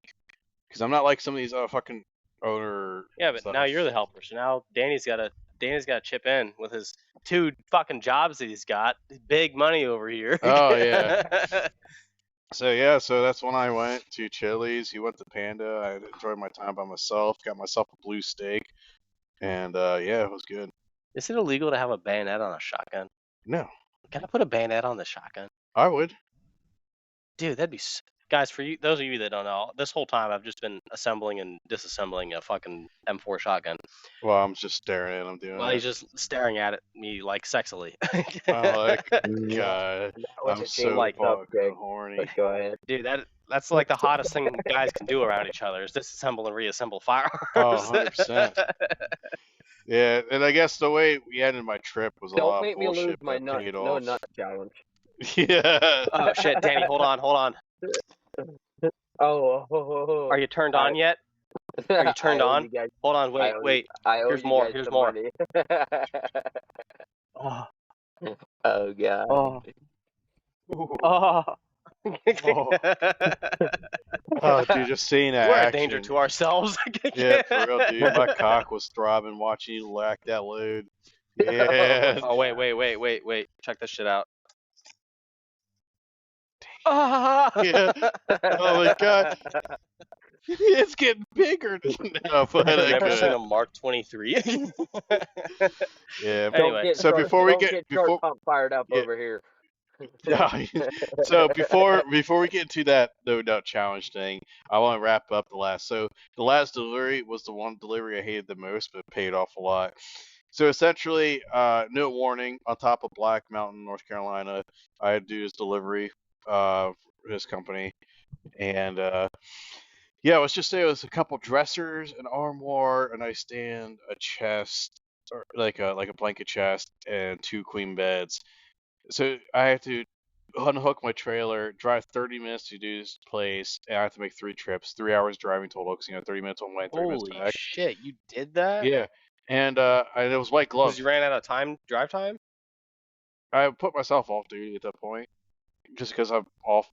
because I'm not like some of these fucking owner. Yeah, but now you're the helper, so now Danny's got to chip in with his 2 fucking jobs that he's got. Big money over here. Oh yeah. So that's when I went to Chili's. He went to Panda. I enjoyed my time by myself. Got myself a blue steak, and it was good. Is it illegal to have a bayonet on a shotgun? No. Can I put a bayonet on the shotgun? I would. Dude, that'd be... Guys, for you, those of you that don't know, this whole time I've just been assembling and disassembling a fucking M4 shotgun. Well, I'm just staring at him doing it. He's just staring at me like sexily. I'm like, God, I'm so fucking horny. Go ahead. Dude, that's like the hottest thing guys can do around each other is disassemble and reassemble firearms. Oh, 100%. Yeah, and I guess the way we ended my trip was a lot of bullshit. Don't make me lose my no nut challenge. Yeah. Oh shit, Danny, hold on. Oh. Are you turned on yet? Are you turned I owe on? you guys. Hold on, I owe Here's you more. guys Here's some more. money. Oh, Oh god. oh, Ooh. oh. Oh. Oh, dude, just seeing that We're a danger action. to ourselves. Yeah, for real, dude. My cock was throbbing watching you lack that load. Yeah. Oh, wait. Check this shit out. Ah! Yeah. Oh my god. It's getting bigger. No, but You ever seen good. a Mark 23? Yeah. Anyway, So before we get Short pump fired up yeah, over here. yeah. So before we get into that no doubt challenge thing, I want to wrap up the last. So the last delivery was the one delivery I hated the most, but it paid off a lot. So essentially, no warning, on top of Black Mountain, North Carolina, I had to do this delivery for his company, and yeah, let's just say it was a couple dressers, an armoire, a nightstand, a chest, or like a blanket chest, and 2 queen beds. So I had to unhook my trailer, drive 30 minutes to do this place, and I have to make 3 trips, 3 hours driving total, because 30 minutes one way and 30 minutes holy back. shit, you did that? Yeah, and it was white Because glove. you ran out of drive time? I put myself off duty at that point, just because I'm off.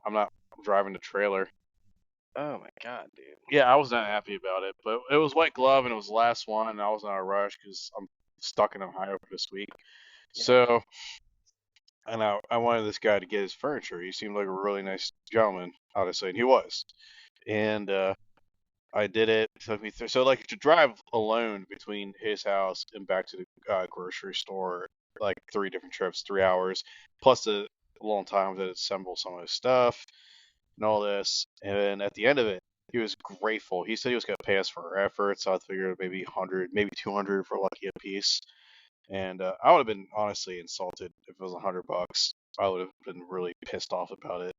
I'm not driving the trailer. Oh my god, dude. Yeah, I was not happy about it, but it was white glove and it was the last one, and I was in a rush because I'm stuck in Ohio for this week. Yeah. So, and I wanted this guy to get his furniture. He seemed like a really nice gentleman, obviously, and he was. And I did it. It took me through. So, like, to drive alone between his house and back to the grocery store, like 3 different trips, 3 hours, plus the long time to assemble some of his stuff and all this. And then at the end of it, he was grateful. He said he was going to pay us for our efforts. So I figured maybe 100, maybe 200 for lucky a piece. And I would have been honestly insulted if it was $100. I would have been really pissed off about it.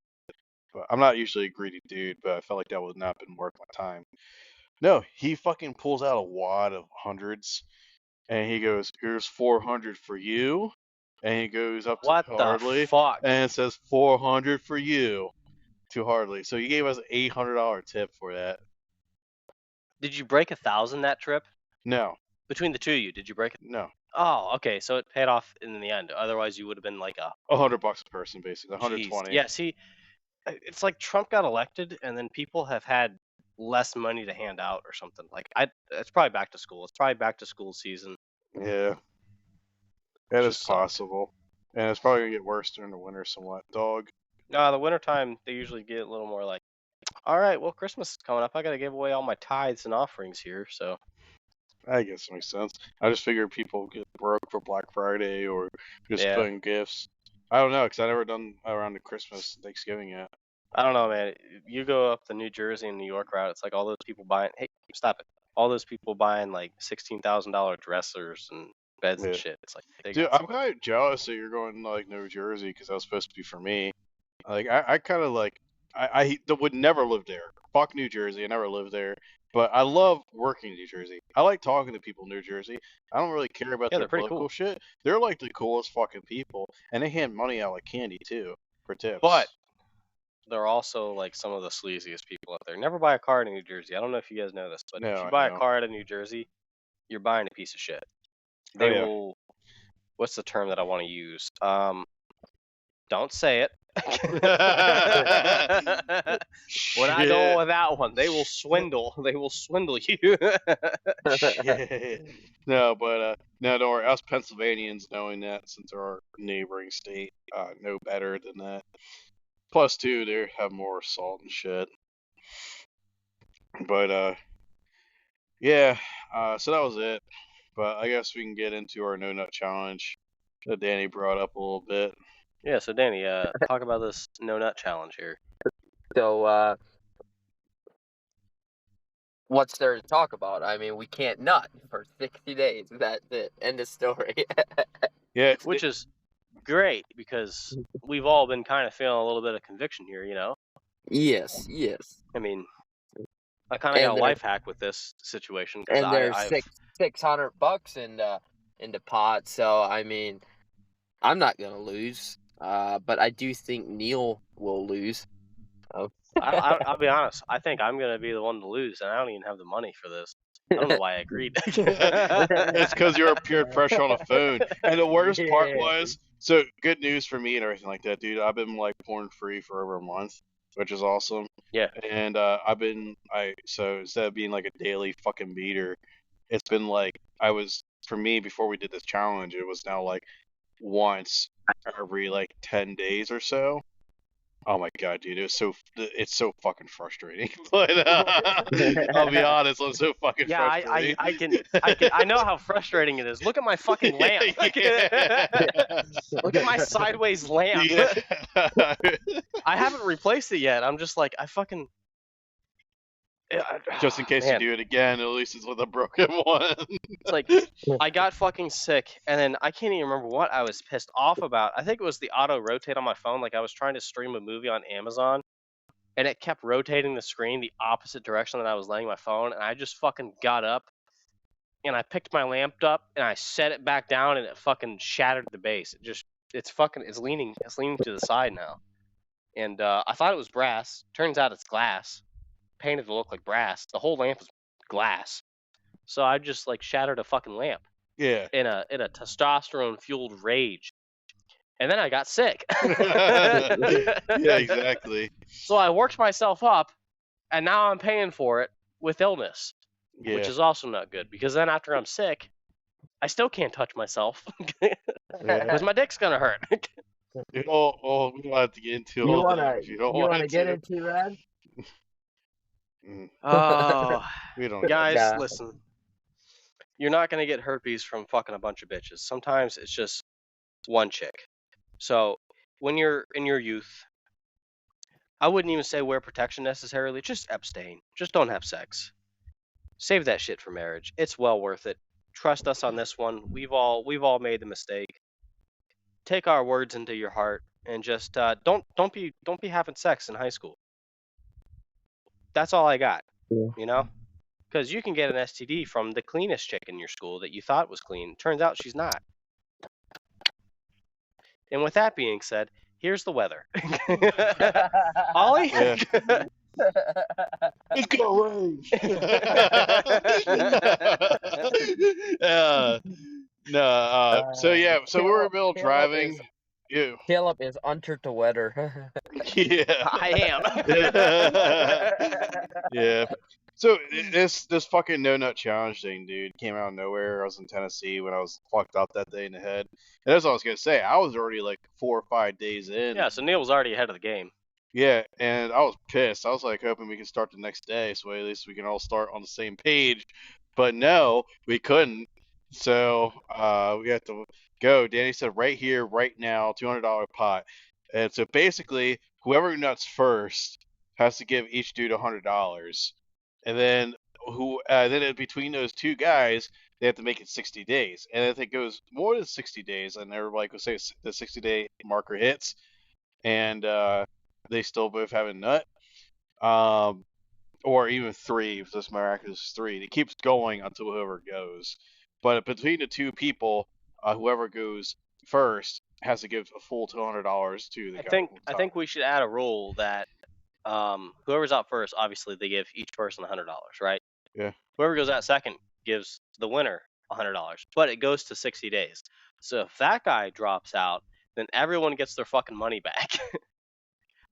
But I'm not usually a greedy dude, but I felt like that would not have been worth my time. No, he fucking pulls out a wad of hundreds, and he goes, "Here's 400 for you." And he goes up to What the Hardly, fuck? and it says 400 for you to Hardly. So he gave us an $800 tip for that. Did you break 1,000 that trip? No, Between the two of you, did you break it? no, Oh, okay, so it paid off in the end. Otherwise, you would have been like $100 a person, basically, jeez. 120. Yeah, see, it's like Trump got elected, and then people have had less money to hand out or something. Like it's probably back to school. It's probably back to school season. Yeah, that is Just sucked. possible, and it's probably gonna get worse during the winter, somewhat. Dog. No, the wintertime, they usually get a little more like, all right, well, Christmas is coming up. I got to give away all my tithes and offerings here. So, I guess it makes sense. I just figured people get broke for Black Friday or just yeah. putting gifts. I don't know, because I never done around the Christmas, Thanksgiving yet. I don't know, man. You go up the New Jersey and New York route, it's like all those people buying, hey, stop it. All those people buying like $16,000 dressers and beds and Yeah. shit. It's like, they Dude, got I'm kind of jealous that you're going to like New Jersey because that was supposed to be for me. Like, I kind of like, would never live there. Fuck New Jersey. I never lived there. But I love working in New Jersey. I like talking to people in New Jersey. I don't really care about Yeah, their they're pretty political cool. shit. They're like the coolest fucking people. And they hand money out like candy too for tips. But they're also like some of the sleaziest people out there. Never buy a car in New Jersey. I don't know if you guys know this, but No, if you I buy a know. car out of New Jersey, you're buying a piece of shit. They yeah. will. What's the term that I want to use? Don't say it. We're not going with that one. They will swindle. They will swindle you. Shit. No, but no, don't worry. Us Pennsylvanians, knowing that since they're our neighboring state, know better than that. Plus, too, they have more salt and shit. But yeah. So that was it. But I guess we can get into our no nut challenge that Danny brought up a little bit. Yeah. So Danny, talk about this no nut challenge here. So, what's there to talk about? I mean, we can't nut for 60 days. That's it. End of story. Yeah. Which is great because we've all been kind of feeling a little bit of conviction here, you know? Yes. I mean, I kind of got a life hack with this situation because And there's I've $600 in the pot. So I mean, I'm not gonna lose. But I do think Neil will lose. I'll be honest. I think I'm gonna be the one to lose, and I don't even have the money for this. I don't know why I agreed. It's because you're peer pressure on a phone. And the worst part Yeah. was, so good news for me and everything like that, dude. I've been like porn free for over a month, which is awesome. Yeah. And so instead of being like a daily fucking beater, it's been like for me before we did this challenge, it was now like once every like 10 days or so. Oh my god, dude, it's so fucking frustrating. But I'll be honest, I'm so fucking Yeah, frustrating. I know how frustrating it is. Look at my fucking lamp. Yeah. Look at my sideways lamp. Yeah. I haven't replaced it yet. I'm just like, I fucking. Just in case Man. you do it again, at least it's with a broken one. It's like I got fucking sick, and then I can't even remember what I was pissed off about. I think it was the auto rotate on my phone. Like I was trying to stream a movie on Amazon, and it kept rotating the screen the opposite direction that I was laying my phone, and I just fucking got up, and I picked my lamp up, and I set it back down, and it fucking shattered the base. It's leaning to the side now, and I thought it was brass. Turns out it's glass, painted to look like brass. The whole lamp is glass. So I just like shattered a fucking lamp Yeah. in a testosterone fueled rage, and then I got sick. Yeah, exactly. So I worked myself up, and now I'm paying for it with illness, Yeah. which is also not good because then after I'm sick, I still can't touch myself because my dick's gonna hurt. We don't have to get into You all wanna that if you don't you want wanna get to. into that? Mm, Oh, we don't. guys, Nah. listen. You're not gonna get herpes from fucking a bunch of bitches. Sometimes it's just one chick. So when you're in your youth, I wouldn't even say wear protection necessarily. Just abstain. Just don't have sex. Save that shit for marriage. It's well worth it. Trust us on this one. We've all made the mistake. Take our words into your heart and just don't be having sex in high school. That's all I got. Yeah. You know, because you can get an STD from the cleanest chick in your school that you thought was clean. Turns out she's not. And with that being said, here's the weather. Ollie? Yeah. It's gonna rain. So yeah, so we were in the middle of driving. Ew. Caleb is under the weather. Yeah. I am. Yeah. So this fucking no nut challenge thing, dude, came out of nowhere. I was in Tennessee when I was fucked up that day in the head, and that's what I was gonna say. I was already like 4 or 5 days in. Yeah, so Neil was already ahead of the game. Yeah, and I was pissed. I was like hoping we could start the next day, so at least we can all start on the same page. But no, we couldn't. So we had to go. Danny said right here, right now, $200 pot. And so basically, whoever nuts first has to give each dude $100. And then between those two guys, they have to make it 60 days. And if it goes more than 60 days, and they're like, let's say the 60-day marker hits, and they still both have a nut, or even 3, if this miraculous 3. It keeps going until whoever goes. But between the two people, whoever goes first has to give a full $200 to the guy. I think we should add a rule that whoever's out first, obviously they give each person $100, right? Yeah. Whoever goes out second gives the winner $100, but it goes to 60 days. So if that guy drops out, then everyone gets their fucking money back.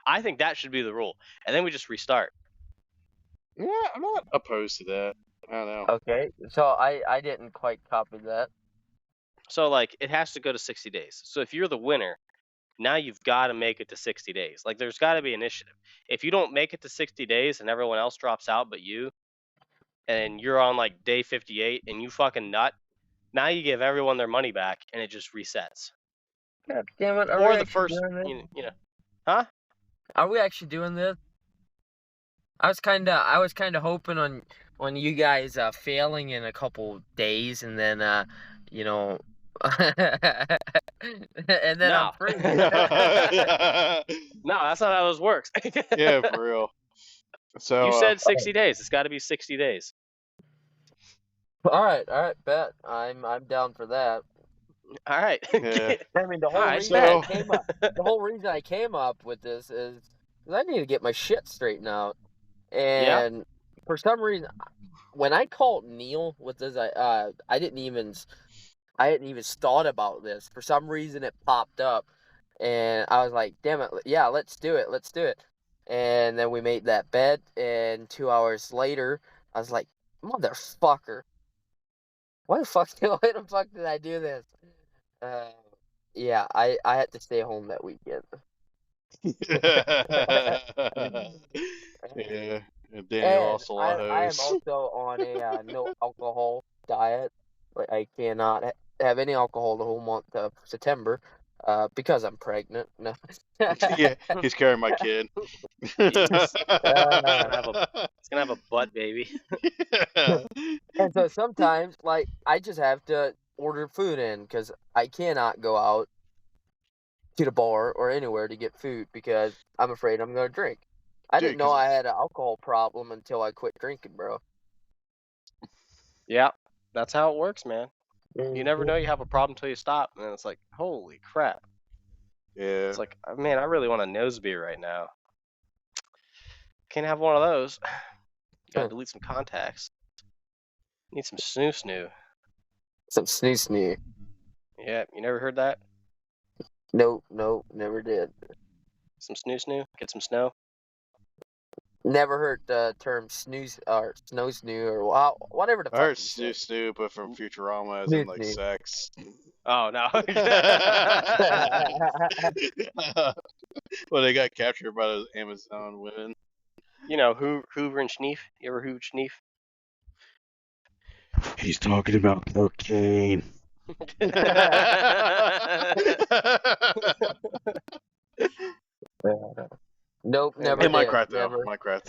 I think that should be the rule, and then we just restart. Yeah, I'm not opposed to that. I don't know. Okay, so I didn't quite copy that. So like it has to go to 60 days. So if you're the winner, now you've got to make it to 60 days. Like there's got to be initiative. If you don't make it to 60 days and everyone else drops out but you, and you're on like day 58 and you fucking nut, now you give everyone their money back and it just resets. God damn it! Or the first, you know, huh? Are we actually doing this? I was kind of hoping on you guys failing in a couple days and then you know and then No. I'm free. No, that's not how this works. Yeah, for real. So You said 60 days. It's got to be 60 days. All right, bet. I'm down for that. All right. Yeah. I mean, the whole All right, reason so- the whole reason I came up with this is 'cause I need to get my shit straightened out. Yeah. And for some reason, when I called Neil with this, I hadn't even thought about this. For some reason, it popped up, and I was like, "Damn it, yeah, let's do it, let's do it." And then we made that bed, and 2 hours later, I was like, "Motherfucker, why the fuck did I do this?" Uh, yeah, I had to stay home that weekend. Yeah, and Daniel And also I am lost. also on a no alcohol diet. Like I cannot have any alcohol the whole month of September, because I'm pregnant. No. Yeah, he's carrying my kid. Jesus. It's Uh, gonna have a butt baby. Yeah. and so sometimes, like, I just have to order food in because I cannot go out to the bar or anywhere to get food because I'm afraid I'm gonna drink. I Dude, didn't know because I had an alcohol problem until I quit drinking, bro. Yeah, that's how it works, man. You never Mhm. know you have a problem until you stop, and then it's like, holy crap. yeah, It's like, man, I really want a nose beer right now. Can't have one of those. Gotta delete some contacts. Need some snoo snoo. Some snoo snoo. Yeah, you never heard that? Nope, never did. Some snoo snoo? Get some snow? Never heard the term snooze or snow snoo or whatever the I fuck heard you Snoo said. Snoo, but from Futurama, as in Snoo like snoo. sex. Oh, no. Well, they got captured by those Amazon women. You know, Hoover and Schneef. You ever Hoover Schneef? He's talking about cocaine. Nope, Hey, never In man. did. Minecraft, though. Never. Minecraft.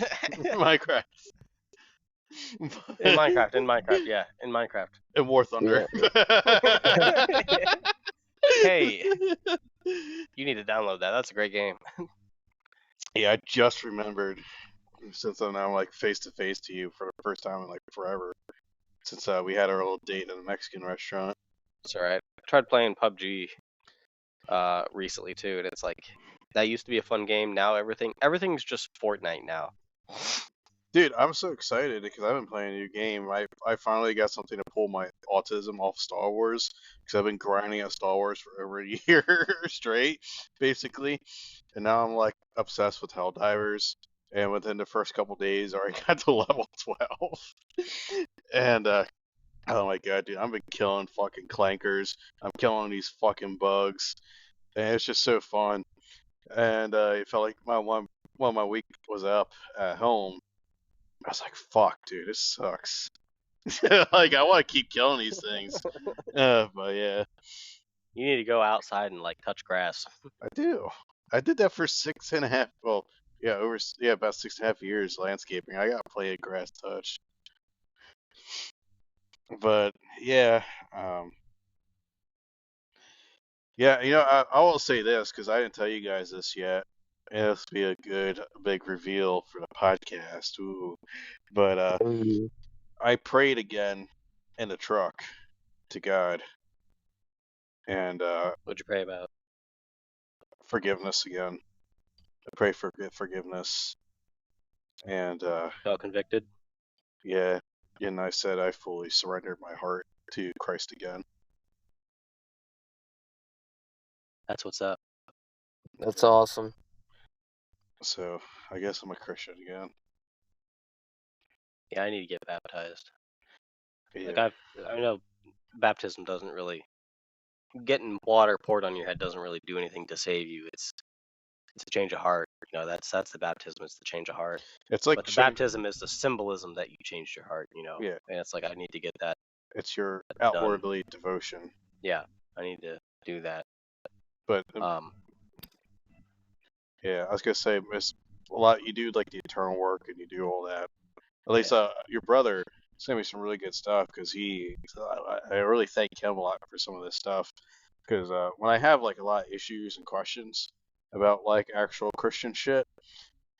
Minecraft. In Minecraft, yeah. In Minecraft. In War Thunder. Yeah. Hey, you need to download that. That's a great game. Yeah, I just remembered, since I'm now like face to face to you for the first time in like forever, since we had our little date at a Mexican restaurant. It's alright. I tried playing PUBG recently too, and it's like that used to be a fun game. Now everything's just Fortnite now. Dude, I'm so excited because I've been playing a new game. I finally got something to pull my autism off Star Wars because I've been grinding at Star Wars for over a year straight, basically. And now I'm like obsessed with Helldivers. And within the first couple days, I already got to level 12. And oh my god, dude, I've been killing fucking clankers. I'm killing these fucking bugs, and it's just so fun. And it felt like my week was up at home. I was like, fuck, dude, this sucks. Like, I want to keep killing these things. But yeah, You need to go outside and like touch grass. I do. I did that for 6.5, well, yeah, about 6.5 years landscaping. I got plenty of grass touch. But yeah, um, yeah, I will say this because I didn't tell you guys this yet. And this will be a good big reveal for the podcast. Ooh. But Ooh. I prayed again in the truck to God and What'd you pray about? forgiveness again. I pray for forgiveness, and Felt convicted? yeah, and I said I fully surrendered my heart to Christ again. That's what's up. That's awesome. So I guess I'm a Christian again. Yeah, I need to get baptized. Like Yeah, I know baptism doesn't really getting water poured on your head doesn't really do anything to save you. It's a change of heart. You know, that's the baptism. It's the change of heart. it's like But the showing. baptism is the symbolism that you changed your heart. You know, Yeah, and it's like I need to get that it's your done. outwardly devotion, Yeah, I need to do that. but yeah, I was gonna say it's a lot. You do like the eternal work, and you do all that. At least Yeah. your brother sent me some really good stuff because I really thank him a lot for some of this stuff. Because when I have like a lot of issues and questions about like actual Christian shit,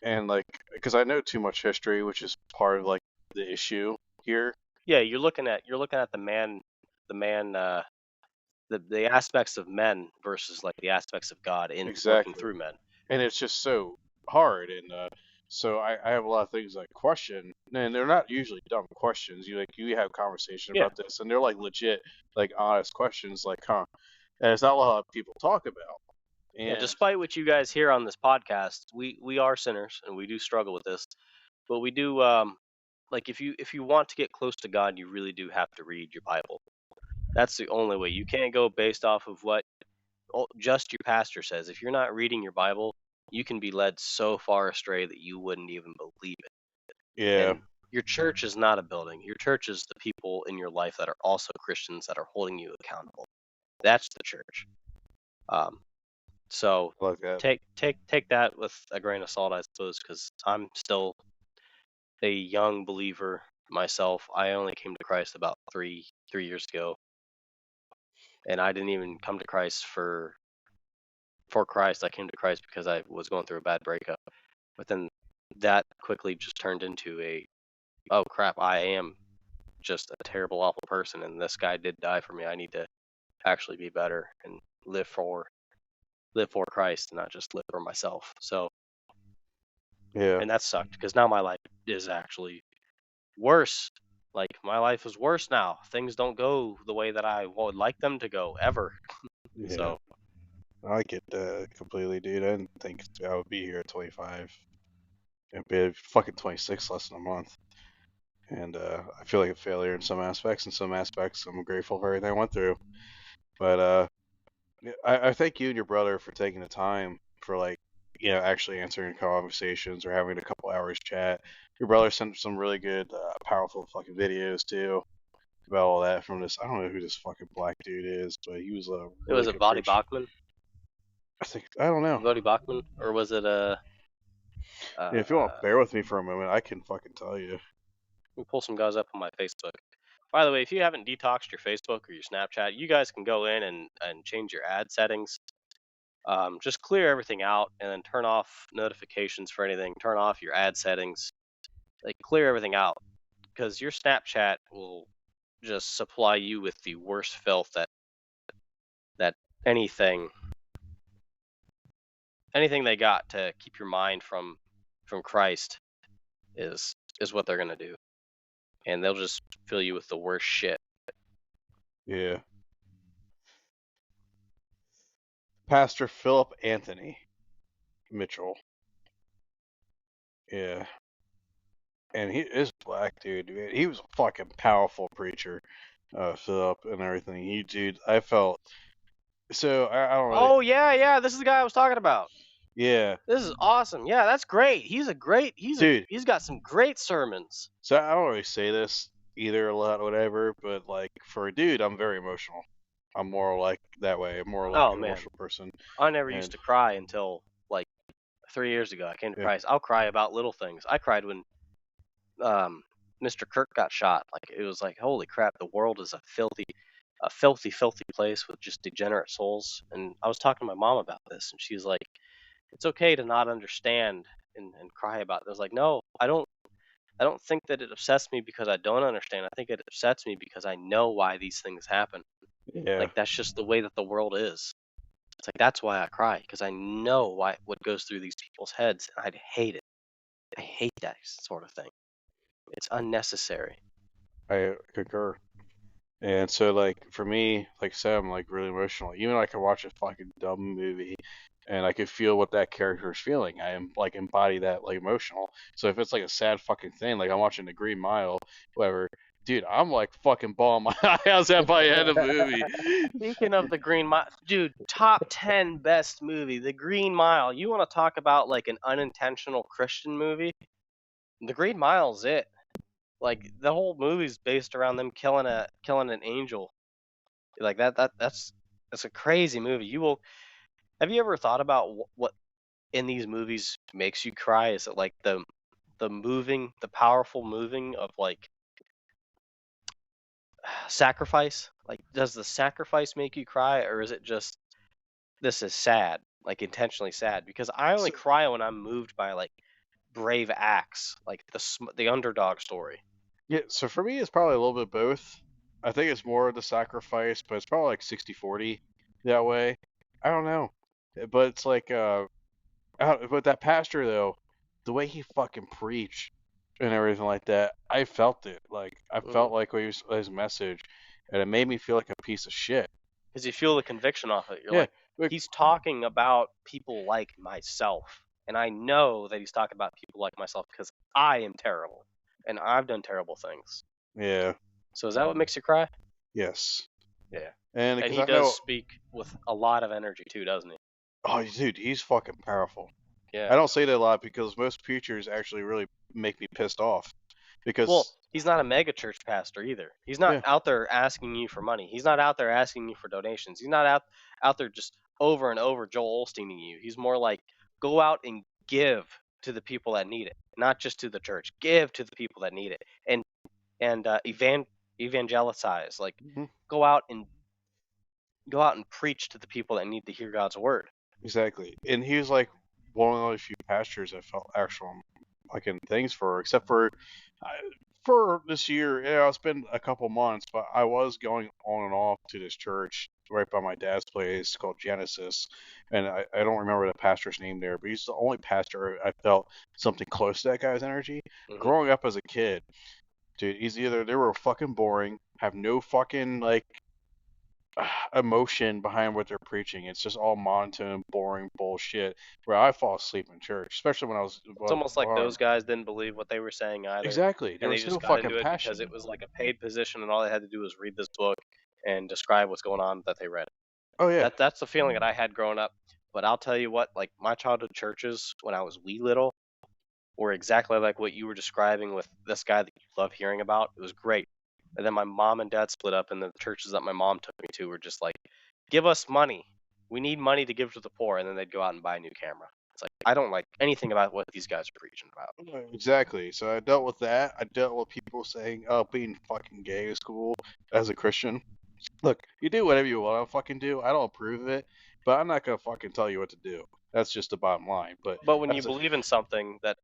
and like because I know too much history, which is part of like the issue here. Yeah, you're looking at the man, the aspects of men versus like the aspects of God in working Exactly. through men. And it's just so hard, and so I have a lot of things I question, and they're not usually dumb questions. You have conversation Yeah. about this, and they're like legit, like honest questions, like and it's not a lot of people talk about. Yeah, And despite what you guys hear on this podcast, we are sinners and we do struggle with this. But we do like if you want to get close to God, you really do have to read your Bible. That's the only way. You can't go based off of what just your pastor says. If you're not reading your Bible, you can be led so far astray that you wouldn't even believe it. yeah, And your church is not a building. Your church is the people in your life that are also Christians that are holding you accountable. That's the church. Um, so like that. take that with a grain of salt, I suppose, because I'm still a young believer myself. I only came to Christ about three years ago, and I didn't even come to Christ for Christ. I came to Christ because I was going through a bad breakup. But then that quickly just turned into oh crap, I am just a terrible, awful person, and this guy did die for me. I need to actually be better and live for Christ, and not just live for myself. So, Yeah, and that sucked because now my life is actually worse. Like my life is worse now. Things don't go the way that I would like them to go ever. yeah, So I get that completely, dude. I didn't think I would be here at 25. It'd be fucking 26 less than a month. And I feel like a failure in some aspects. In some aspects, I'm grateful for everything I went through. But I thank you and your brother for taking the time for actually answering conversations or having a couple hours chat. Your brother sent some really good, powerful fucking videos too about all that from this. I don't know who this fucking black dude is, but he was a it really was a good Vadi preacher. Bachman, I don't know. Vadi Bachman, or was it a? Yeah, if you want to bear with me for a moment, I can fucking tell you. Let me pull some guys up on my Facebook. By the way, if you haven't detoxed your Facebook or your Snapchat, you guys can go in and change your ad settings. Just clear everything out and then turn off notifications for anything. Turn off your ad settings. Like clear everything out because your Snapchat will just supply you with the worst filth that anything they got to keep your mind from Christ is what they're gonna do, and they'll just fill you with the worst shit. Yeah. Pastor Philip Anthony Mitchell. Yeah. And he is black, dude. He was a fucking powerful preacher, Philip, and everything. Dude, I felt so. I don't really. Oh yeah, this is the guy I was talking about. Yeah, This is awesome. Yeah, that's great. dude. He's got some great sermons. So I don't really say this either a lot, whatever. But like for a dude, I'm very emotional. I'm more like that way. I'm more like Oh an man, emotional person. I never used And to cry until like 3 years ago. I came to yeah, Christ. I'll cry about little things. I cried when um, Mr. Kirk got shot. Like it was like, holy crap, the world is a filthy, filthy place with just degenerate souls. And I was talking to my mom about this, and she's like, it's okay to not understand and cry about it. I was like, no, I don't think that it upsets me because I don't understand. I think it upsets me because I know why these things happen. yeah. Like that's just the way that the world is. It's like that's why I cry because I know what goes through these people's heads, and I'd hate it. I hate that sort of thing. It's unnecessary. I concur. And so, like, for me, like I said, I'm like really emotional. Even I can watch a fucking dumb movie and I can feel what that character is feeling. I am like embody that like emotional. So if it's like a sad fucking thing, like I'm watching The Green Mile, whatever, dude, I'm like fucking bawling my eyes out by the end of the movie. Speaking of the Green Mile, dude, top 10 best movie, The Green Mile. You want to talk about like an unintentional Christian movie? The Green Mile's it. Like the whole movie's based around them killing an angel. Like that's a crazy movie. Have you ever thought about what in these movies makes you cry? Is it like the powerful moving of like sacrifice? Like does the sacrifice make you cry, or is it just this is sad, like intentionally sad? Because I only So, cry when I'm moved by like brave acts, like the underdog story. yeah, so for me, it's probably a little bit both. I think it's more the sacrifice, but it's probably like 60-40 that way. I don't know. But it's like, But that pastor though, the way he fucking preached and everything like that, I felt it. Like I felt Mhm. like his message, and it made me feel like a piece of shit. Because you feel the conviction off it. You're Yeah, like, like, he's talking about people like myself, and I know that he's talking about people like myself because I am terrible, and I've done terrible things. yeah, So is that what makes you cry? yes, Yeah. and And because he I does know, speak with a lot of energy too, doesn't he? oh, dude, he's fucking powerful. I Yeah. don't say that a lot because most preachers actually really make me pissed off. Well, Because he's not a mega church pastor either. He's not yeah, out there asking you for money. He's not out there asking you for donations. He's not out there just over and over Joel Osteening you. He's more like go out and give to the people that need it, not just to the church. Give to the people that need it, and evangelize. Like mhm, go out and go out and preach to the people that need to hear God's word. exactly. And he was like one of the only few pastors I felt actual like in things for, except for this year. Yeah, it's been a couple months, but I was going on and off to this church right by my dad's place called Genesis, and I don't remember the pastor's name there, but he's the only pastor I felt something close to that guy's energy. Hmm. Growing up as a kid, dude, he's either they were fucking boring, have no fucking like emotion behind what they're preaching. It's just all monotone, boring bullshit. Where I fall asleep in church, especially when I was It's almost like those guys didn't believe what they were saying either, exactly. There and they was no just got fucking into it because passion. it was like a paid position, and all they had to do was read this book and describe what's going on that they read. Oh yeah, That's the feeling that I had growing up. But I'll tell you what, like my childhood churches when I was wee little were exactly like what you were describing with this guy that you love hearing about. It was great. And then my mom and dad split up, and the churches that my mom took me to were just like, give us money. We need money to give to the poor. And then they'd go out and buy a new camera. It's like, I don't like anything about what these guys are preaching about. exactly. So I dealt with that. I dealt with people saying, "Oh, being fucking gay is cool" as a Christian. Look, you do whatever you want to fucking do. I don't approve of it, but I'm not gonna fucking tell you what to do. That's just the bottom line. But But when you as a believe in something that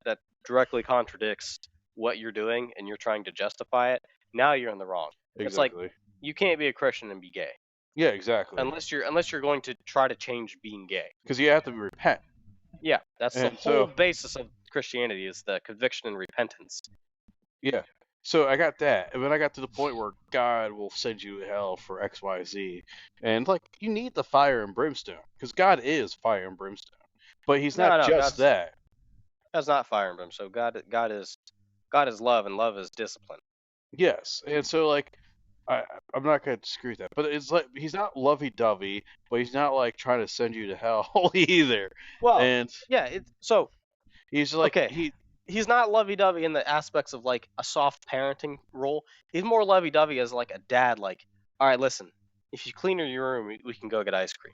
directly contradicts what you're doing and you're trying to justify it, now you're in the wrong. It's like exactly, you can't be a Christian and be gay yeah, exactly. unless you're going to try to change being gay. Because you have to repent, Yeah, that's the and whole so basis of Christianity is the conviction and repentance. yeah. So I got that, and then I got to the point where God will send you to hell for X, Y, Z, and like you need the fire and brimstone, because God is fire and brimstone, but He's not No, just that. God's not fire and brimstone. God is love and love is discipline. Yes, and so like I I'm not gonna disagree with that, but it's like He's not lovey-dovey, but He's not like trying to send you to hell either, Well, and yeah, it's so He's like okay. He's not lovey-dovey in the aspects of like a soft parenting role. He's more lovey-dovey as like a dad. Like, all right, listen, if you clean your room, we can go get ice cream.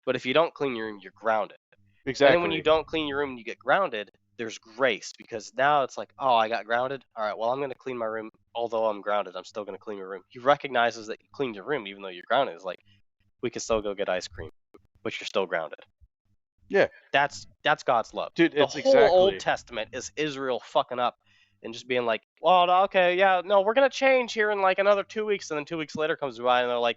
But if you don't clean your room, you're grounded. And then when you exactly, don't clean your room and you get grounded, there's grace because now it's like, oh, I got grounded. All right, well, I'm going to clean my room. Although I'm grounded, I'm still going to clean my room. He recognizes that you cleaned your room even though you're grounded. It's like, we can still go get ice cream, but you're still grounded. yeah, That's God's love. dude, The it's whole Old exactly Testament is Israel fucking up and just being like, well, okay, yeah, no, we're going to change here in like another 2 weeks. And then 2 weeks later comes by and they're like,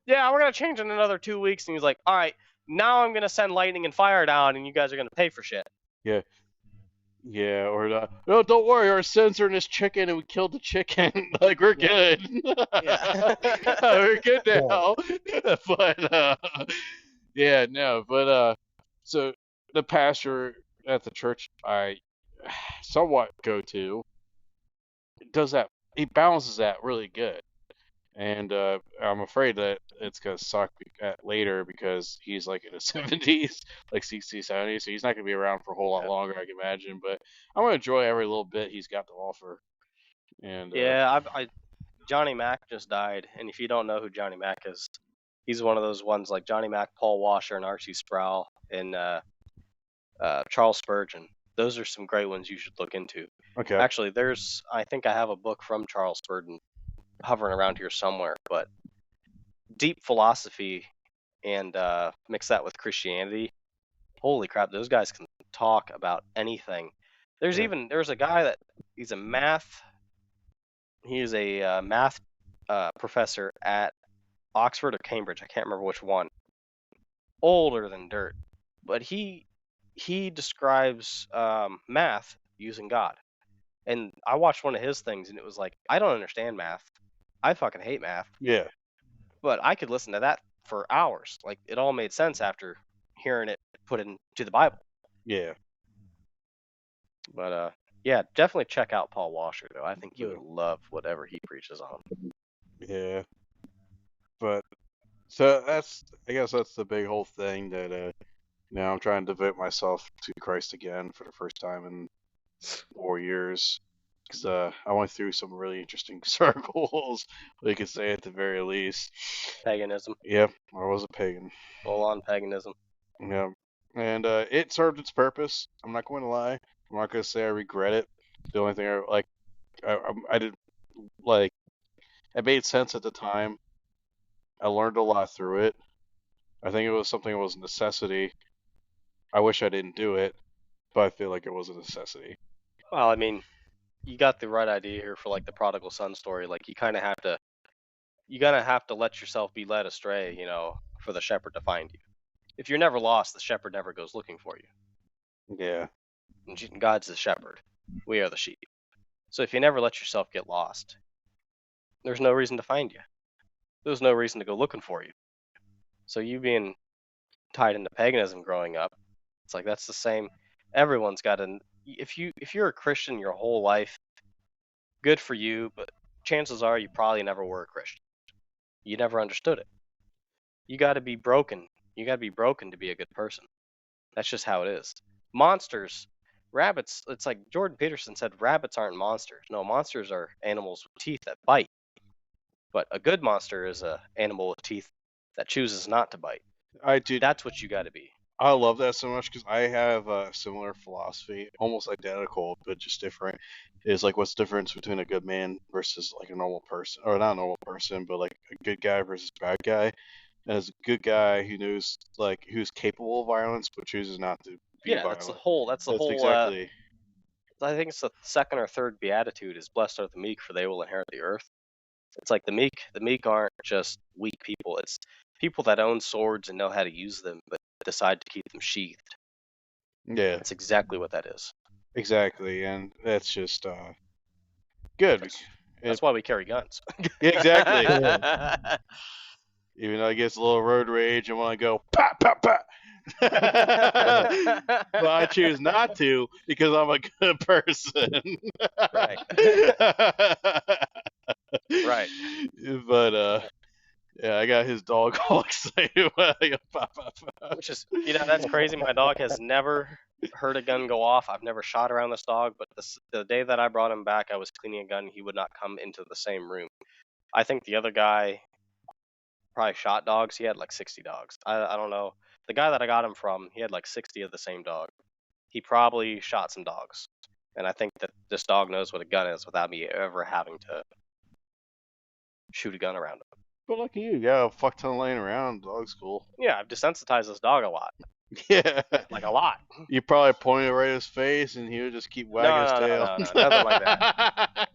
yeah, we're going to change in another 2 weeks. And he's like, all right, now I'm going to send lightning and fire down and you guys are going to pay for shit. yeah. Yeah, or no, don't worry, our sins are in this chicken, and we killed the chicken. Like we're Yeah. good. Yeah. We're good Yeah. now. But yeah, no, but so the pastor at the church I somewhat go to does that. He balances that really good, and I'm afraid that it's gonna suck later because he's like in his 70s, like 60s, 70s, so he's not gonna be around for a whole lot Yeah. longer, I can imagine. But I'm gonna enjoy every little bit he's got to offer. And Yeah, Johnny Mack just died, and if you don't know who Johnny Mack is, he's one of those ones like Johnny Mack, Paul Washer, and Archie Sproul, and Charles Spurgeon. Those are some great ones you should look into. okay, Actually, I think I have a book from Charles Spurgeon hovering around here somewhere, but deep philosophy and mix that with Christianity. Holy crap, those guys can talk about anything. yeah, There's a guy that he's a math math professor at Oxford or Cambridge. I can't remember which one. Older than dirt, but he he describes math using God. And I watched one of his things, and it was like, I don't understand math. I fucking hate math. Yeah. But I could listen to that for hours. Like, it all made sense after hearing it put into the Bible. Yeah. But yeah, definitely check out Paul Washer, though. I think you would love whatever he preaches on. Yeah. But so I guess that's the big whole thing that now I'm trying to devote myself to Christ again for the first time in 4 years. Because I went through some really interesting circles, we could say at the very least. Paganism. Yep, I was a pagan. Full on paganism. Yeah, and it served its purpose. I'm not going to lie. I'm not going to say I regret it. The only thing I did like, it made sense at the time. I learned a lot through it. I think it was something that was a necessity. I wish I didn't do it, but I feel like it was a necessity. Well, I mean, you got the right idea here for like the prodigal son story. Like, you kind of have to, you gotta have to let yourself be led astray, you know, for the shepherd to find you. If you're never lost, the shepherd never goes looking for you. Yeah. And God's the shepherd. We are the sheep. So if you never let yourself get lost, there's no reason to find you. There's no reason to go looking for you. So you being tied into paganism growing up, it's like that's the same. Everyone's got an. If you're a Christian your whole life, good for you. But chances are you probably never were a Christian. You never understood it. You got to be broken. You got to be broken to be a good person. That's just how it is. Monsters, rabbits. It's like Jordan Peterson said, rabbits aren't monsters. No, monsters are animals with teeth that bite. But a good monster is an animal with teeth that chooses not to bite. That's what you got to be. I love that so much because I have a similar philosophy, almost identical, but just different. Is like, what's the difference between a good man versus like a normal person, or not a normal person, but like a good guy versus a bad guy. And as a good guy who knows, like, who's capable of violence but chooses not to be violent. That's the whole. That's exactly. I think it's the second or third beatitude is blessed are the meek, for they will inherit the earth. It's like the meek aren't just weak people. It's people that own swords and know how to use them, but decide to keep them sheathed. Yeah. That's exactly what that is. Exactly, and that's just good. That's why we carry guns. Yeah, exactly. Even though I get a little road rage and want to go pop pop pop, but I choose not to because I'm a good person. Right. Right. But yeah, I got his dog all excited when I go pop pop pop. Which is, that's crazy. My dog has never heard a gun go off. I've never shot around this dog, but the day that I brought him back, I was cleaning a gun. He would not come into the same room. I think the other guy probably shot dogs. He had like 60 dogs. I don't know. The guy that I got him from, he had like 60 of the same dog. He probably shot some dogs. And I think that this dog knows what a gun is without me ever having to shoot a gun around him. But look at you got a fuck ton laying around. Dog's cool. Yeah, I've desensitized this dog a lot. Yeah. Like a lot. You probably pointed right at his face and he would just keep wagging his tail. No, nothing like that.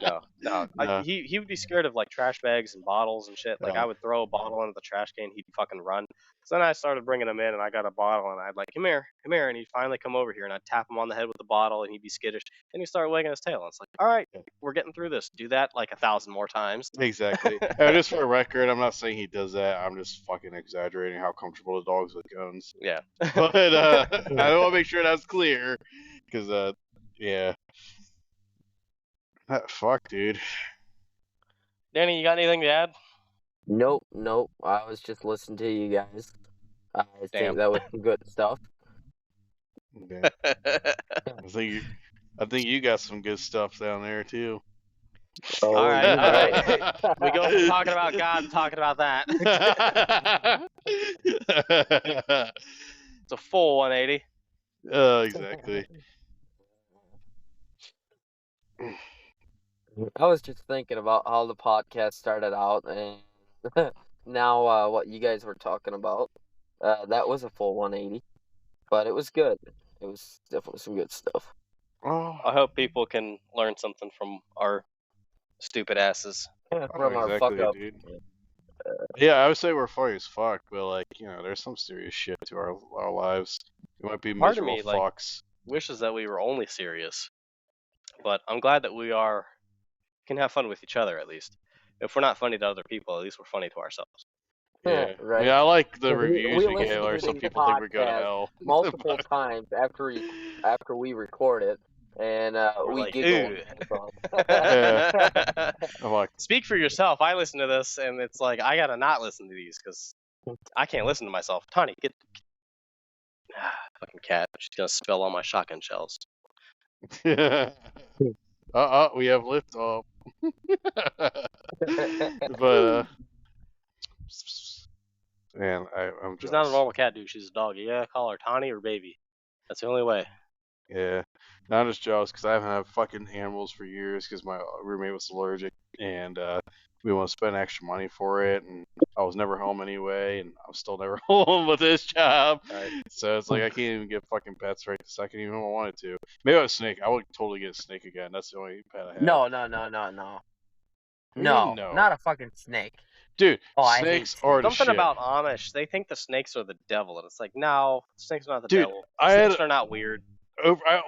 No. He would be scared of like trash bags and bottles and shit. Like I would throw a bottle into the trash can, he'd fucking run. So then I started bringing him in, and I got a bottle, and I'd like, come here, and he'd finally come over here, and I'd tap him on the head with the bottle, and he'd be skittish, and he'd start wagging his tail. And it's like, all right, we're getting through this. Do that like 1,000 more times. Exactly. And just for the record, I'm not saying he does that. I'm just fucking exaggerating how comfortable the dog's with guns. Yeah. But I want to make sure that's clear, because yeah. Fuck, dude. Danny, you got anything to add? Nope. I was just listening to you guys. I think that was some good stuff. Yeah. I think you got some good stuff down there too. Oh, all right. We go from talking about God to talking about that. It's a full 180. Exactly. I was just thinking about how the podcast started out, and now what you guys were talking about. That was a full 180, but it was good. It was definitely some good stuff. Oh, I hope people can learn something from our stupid asses. From our fuck up. Dude. Yeah, I would say we're funny as fuck, but like, there's some serious shit to our lives. We might be Part of miserable me, like, fucks. wishes that we were only serious, but I'm glad that we can have fun with each other at least. If we're not funny to other people, at least we're funny to ourselves. Yeah. I Right. mean, I like the 'Cause reviews we we get listen where to some these people think we go to podcasts hell. multiple times after we record it, and We're we like, giggle. ooh. Yeah. I'm like, Speak for yourself. I listen to this, and it's like I gotta not listen to these because I can't listen to myself. Tawny, get fucking cat. She's gonna spill all my shotgun shells. we have lift off. But man, I'm She's not a jealous. normal cat, dude. She's a dog. You gotta call her Tawny or baby. That's the only way. Yeah, now I'm just jealous because I haven't had fucking animals for years because my roommate was allergic and we want to spend extra money for it, and I was never home anyway, and I'm still never home with this job. Right. So it's like I can't even get fucking pets right this second, even if I wanted to. Maybe a snake. I would totally get a snake again. That's the only pet I have. No. What do you mean, no? Not a fucking snake. Dude, Oh, I hate snakes are the Something shit. about Amish. They think the snakes are the devil, and it's like, no, snakes are not the Dude, devil. I had- Snakes are not weird.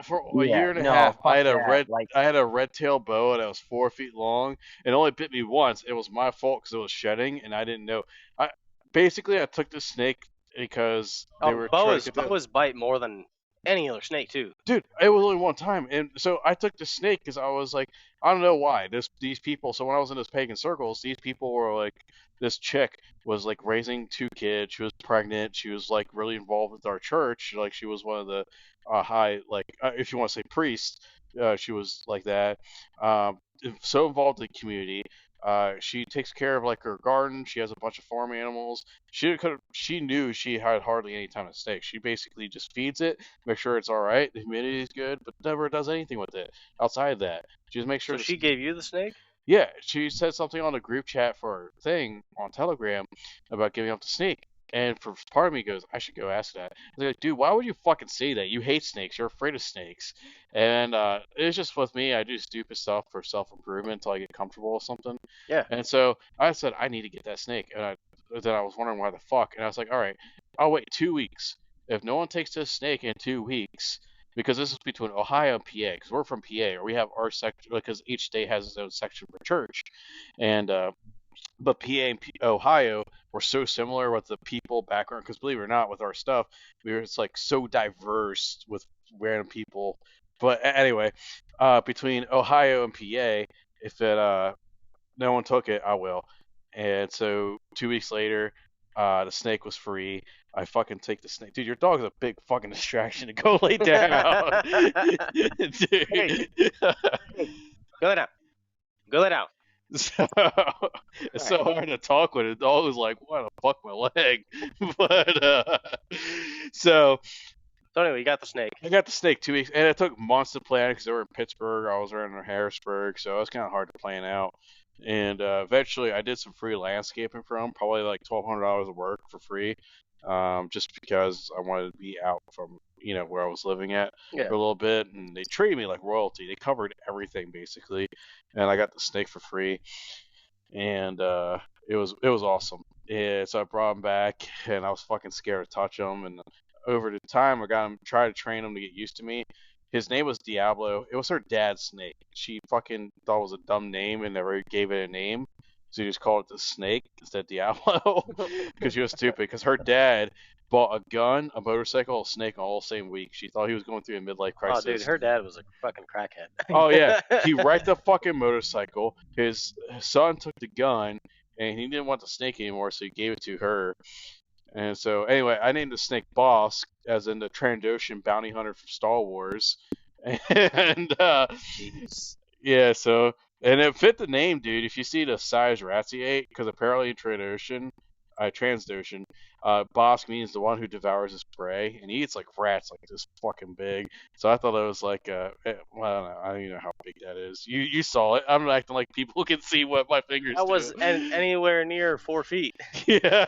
For a Yeah, year and a no, half, I fuck had a that, like- I had a red tail boa that was 4 feet long. It only bit me once. It was my fault because it was shedding, and I didn't know. I took the snake because they were trying to get the. Boas bite more than any other snake too. Dude, it was only one time, and so I took the snake because I was like, I don't know why. These people. So when I was in those pagan circles, these people were like, this chick was like raising 2 kids. She was pregnant. She was like really involved with our church. Like she was one of the high, like if you want to say priests, she was like that. So involved in the community. She takes care of like her garden. She has a bunch of farm animals. She knew she had hardly any time to snake. She basically just feeds it, make sure it's all right, the humidity is good, but never does anything with it outside of that. She just makes sure. So she gave you the snake? Yeah, she said something on the group chat for her thing on Telegram about giving up the snake. And for part of me goes, I should go ask that. They're like, dude, why would you fucking say that? You hate snakes. You're afraid of snakes. And it's just with me, I do stupid stuff for self-improvement until I get comfortable with something. Yeah. And so I said, I need to get that snake. And then I was wondering why the fuck. And I was like, all right, I'll wait 2 weeks. If no one takes this snake in 2 weeks, because this is between Ohio and PA, because we're from PA, or we have our section, because each state has its own section for church. And but PA and Ohio were so similar with the people background, because believe it or not, with our stuff, it's like so diverse with random people. But anyway, between Ohio and PA, if it no one took it, I will. And so 2 weeks later, the snake was free. I fucking take the snake. Dude, your dog's a big fucking distraction to go lay down. Dude. Hey. Go lay down. Go lay down. So, it's so hard to talk with. The dog was like, what the fuck, my leg? But, so anyway, you got the snake. I got the snake 2 weeks, and it took months to plan because they were in Pittsburgh. I was around in Harrisburg, so it was kind of hard to plan out. And eventually, I did some free landscaping for them, probably like $1,200 of work for free, just because I wanted to be out from where I was living at for a little bit. And they treated me like royalty. They covered everything basically, and I got the snake for free, and it was awesome. Yeah, so I brought him back, and I was fucking scared to touch him. And over the time, I got him, tried to train him to get used to me. His name was Diablo. It was her dad's snake. She fucking thought it was a dumb name and never gave it a name. So you just called it the snake instead of Diablo because she was stupid. Because her dad bought a gun, a motorcycle, a snake all the same week. She thought he was going through a midlife crisis. Oh, dude, her dad was a fucking crackhead. Oh, yeah. He wrecked the fucking motorcycle. His son took the gun, and he didn't want the snake anymore, so he gave it to her. And so, anyway, I named the snake Bosk, as in the Trandoshan bounty hunter from Star Wars. And, yeah, so, and it fit the name, dude. If you see the size rats he ate, because apparently in Transdotion, Bosk means the one who devours his prey, and he eats like rats, like this fucking big. So I thought it was like, well, I don't know. I don't even know how big that is. You saw it. I'm acting like people can see what my fingers do. That was anywhere near 4 feet. Yeah.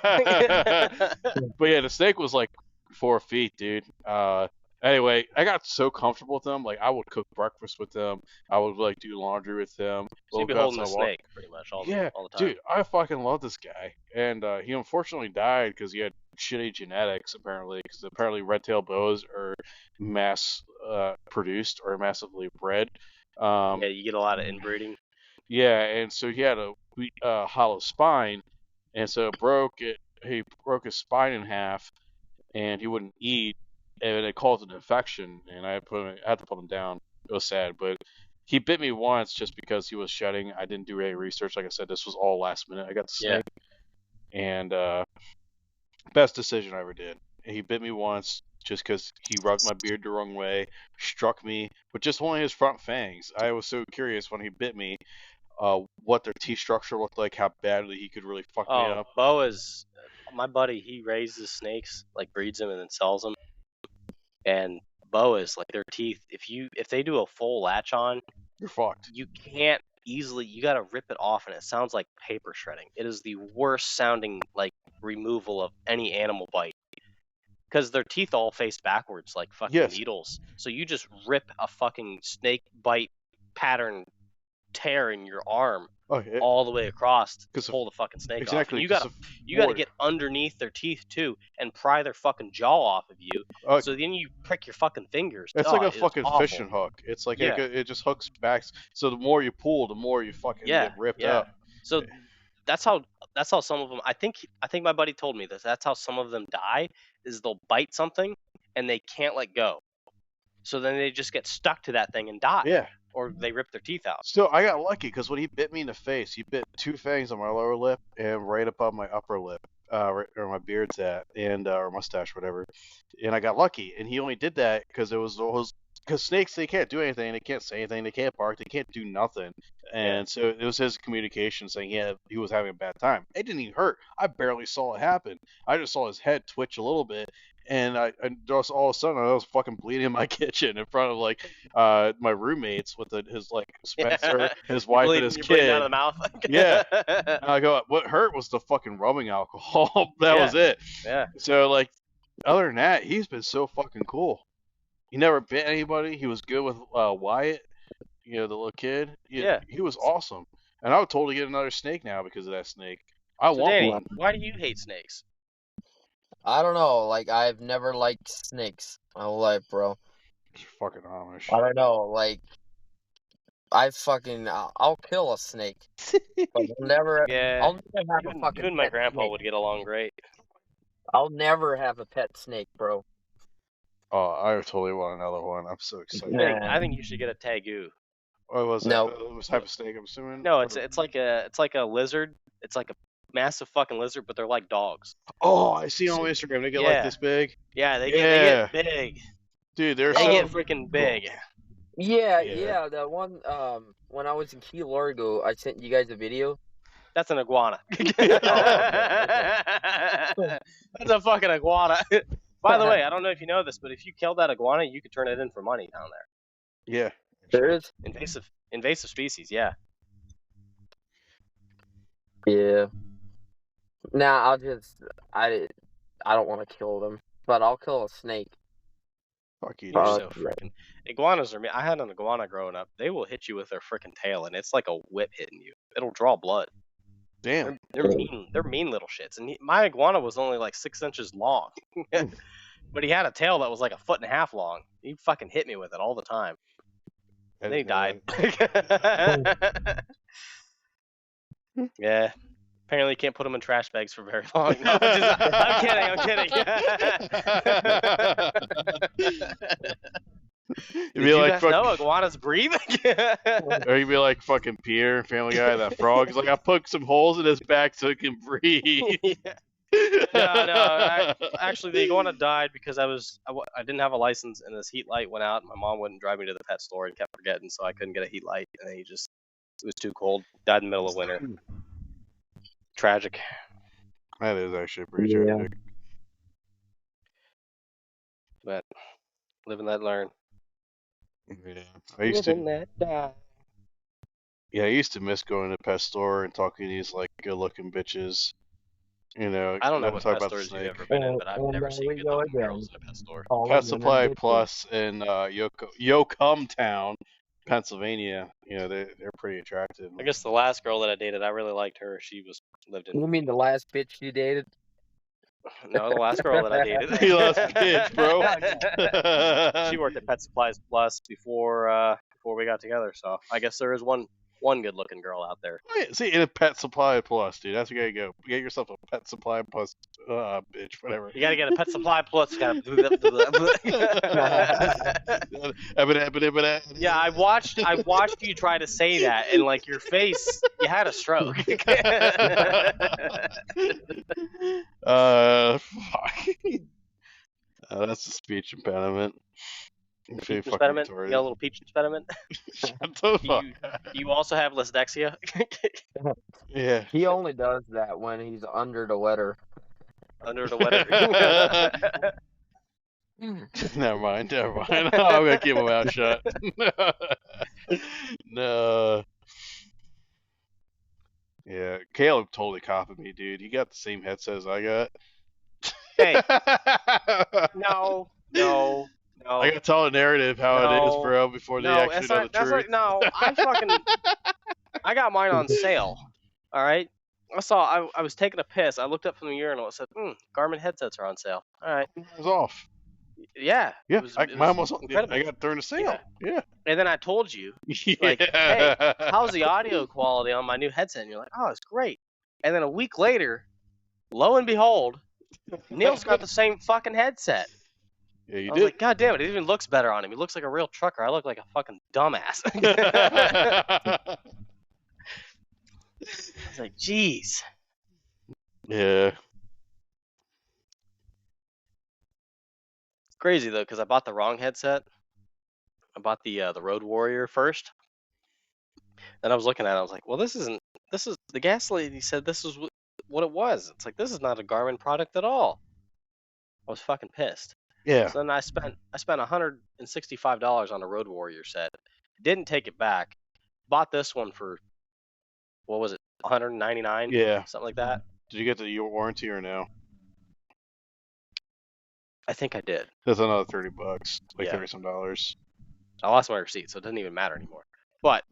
But yeah, the snake was like 4 feet, dude. And Anyway, I got so comfortable with them. Like, I would cook breakfast with them. I would like do laundry with them. So you'd We'll be go holding the outside walk. snake pretty much all Yeah, the time. dude, I fucking love this guy. And he unfortunately died because he had shitty genetics, apparently. Because apparently red-tailed boas are mass produced or massively bred. Yeah, you get a lot of inbreeding. Yeah, and so he had a hollow spine, and so it broke it. He broke his spine in half, and he wouldn't eat, and it caused an infection. And I had to put him down. It was sad, but he bit me once just because he was shedding. I didn't do any research. Like I said, this was all last minute. I got the Yeah. snake, and best decision I ever did. And he bit me once just because he rubbed my beard the wrong way, struck me with just one of his front fangs. I was so curious when he bit me, what their teeth structure looked like, how badly he could really fuck me up. Boas. My buddy, he raises snakes, like breeds them and then sells them. And boas, like their teeth, if they do a full latch on, You're fucked. you can't easily. You got to rip it off, and it sounds like paper shredding. It is the worst sounding like removal of any animal bite because their teeth all face backwards like fucking Yes. needles. So you just rip a fucking snake bite pattern tear in your arm all the way across to pull the fucking snake off. And you gotta get underneath their teeth too and pry their fucking jaw off of you. So then you prick your fucking fingers. It's like a fucking fishing hook. It's like it just hooks back. So the more you pull, the more you fucking get ripped up. So that's how some of them. I think my buddy told me this. That's how some of them die. Is they'll bite something and they can't let go. So then they just get stuck to that thing and die. Yeah. Or they rip their teeth out. So I got lucky because when he bit me in the face, he bit two fangs on my lower lip and right above my upper lip, right where my beard's at, and or mustache, whatever. And I got lucky, and he only did that because because snakes, they can't do anything, they can't say anything, they can't bark, they can't do nothing. And so it was his communication saying he was having a bad time. It didn't even hurt. I barely saw it happen. I just saw his head twitch a little bit. And just all of a sudden I was fucking bleeding in my kitchen in front of like my roommates with his like Spencer, his wife, and his kid. Out of the mouth. Yeah. And I go, what hurt was the fucking rubbing alcohol. That was it. Yeah. So like, other than that, he's been so fucking cool. He never bit anybody. He was good with Wyatt, the little kid. He was awesome. And I would totally get another snake now because of that snake. I want Danny, one. Why do you hate snakes? I don't know. Like, I've never liked snakes my whole life, bro. It's fucking Amish. I don't know. Like, I'll kill a snake. But I'll never have a fucking you and my pet grandpa snake. would get along great. I'll never have a pet snake, bro. Oh, I totally want another one. I'm so excited. I think you should get a tagoo. What was No. that? What type of snake, I'm assuming? No, it's like a lizard. It's like a massive fucking lizard, but they're like dogs. Oh, I see on Instagram. They get like this big. Yeah, they get big. Dude, they get freaking big. Yeah. That one, when I was in Key Largo, I sent you guys a video. That's an iguana. That's a fucking iguana. By the way, I don't know if you know this, but if you killed that iguana, you could turn it in for money down there. Yeah. There is? Invasive species, yeah. Yeah. Nah, I don't want to kill them, but I'll kill a snake. Fuck you. You're so freaking. Iguanas I had an iguana growing up. They will hit you with their freaking tail, and it's like a whip hitting you. It'll draw blood. Damn. They're mean. They're mean little shits. And my iguana was only like 6 inches long, but he had a tail that was like 1.5 feet long. He fucking hit me with it all the time. And then he died. Yeah. Apparently, you can't put them in trash bags for very long. No, I'm kidding. You'd be like, no, iguanas breathe. Or you'd be like fucking Peter, Family Guy, that frog. He's like, I poked some holes in his back so it can breathe. No. Actually, the iguana died because I didn't have a license, and this heat light went out, and my mom wouldn't drive me to the pet store and kept forgetting, so I couldn't get a heat light, and then it was too cold. Died in the middle of winter. Tragic. That is actually pretty tragic. But live and let learn. Yeah, I used to miss going to the pet store and talking to these like good-looking bitches. You know, I don't know not what talk pet about the stores you've snake. ever been in, but I've And never there seen we good go looking again. girls in a pet store. Calling Pet women Supply bitches. Plus in Yocumtown, Pennsylvania. You know, they're pretty attractive. I guess the last girl that I dated, I really liked her. She lived in You mean the last bitch you dated? no, the last girl that I dated. You lost bitch, bro. She worked at Pet Supplies Plus before we got together. So I guess there is one good looking girl out there. See, in a Pet Supply Plus, dude. That's where you gotta go. Get yourself a Pet Supply Plus, bitch, whatever. You gotta get a Pet Supply Plus. You gotta. Yeah, I watched you try to say that, and like your face, you had a stroke. Fuck. That's a speech impediment. Peach impediment. You got a little peach impediment. Shut the Do fuck. you also have dyslexia? Yeah. He only does that when he's under the weather. Under the weather. Never mind. I'm gonna keep my mouth shut. No. Yeah, Caleb totally copied me, dude. He got the same headset as I got. Hey. No. I gotta tell a narrative how it is, bro, before they actually know the truth. I got mine on sale. All right. I was taking a piss. I looked up from the urinal. It said, Garmin headsets are on sale. All right. It was off. Yeah. Yeah, It mine was incredible. I got during the sale. Yeah. And then I told you, Yeah. like, hey, how's the audio quality on my new headset? And you're like, oh, it's great. And then a week later, lo and behold, Neil's got the same fucking headset. Yeah, you I was did. like, God damn it, it even looks better on him. He looks like a real trucker. I look like a fucking dumbass. I was like, jeez. Yeah. It's crazy though, because I bought the wrong headset. I bought the Road Warrior first. Then I was looking at it, I was like, well, this is the gas lady said this is what it was. It's like, this is not a Garmin product at all. I was fucking pissed. Yeah. So then I spent $165 on a Road Warrior set. Didn't take it back. Bought this one for, what was it, $199? Yeah. Something like that. Did you get your warranty or no? I think I did. That's another $30, like Yeah. $30 some. I lost my receipt, so it doesn't even matter anymore. But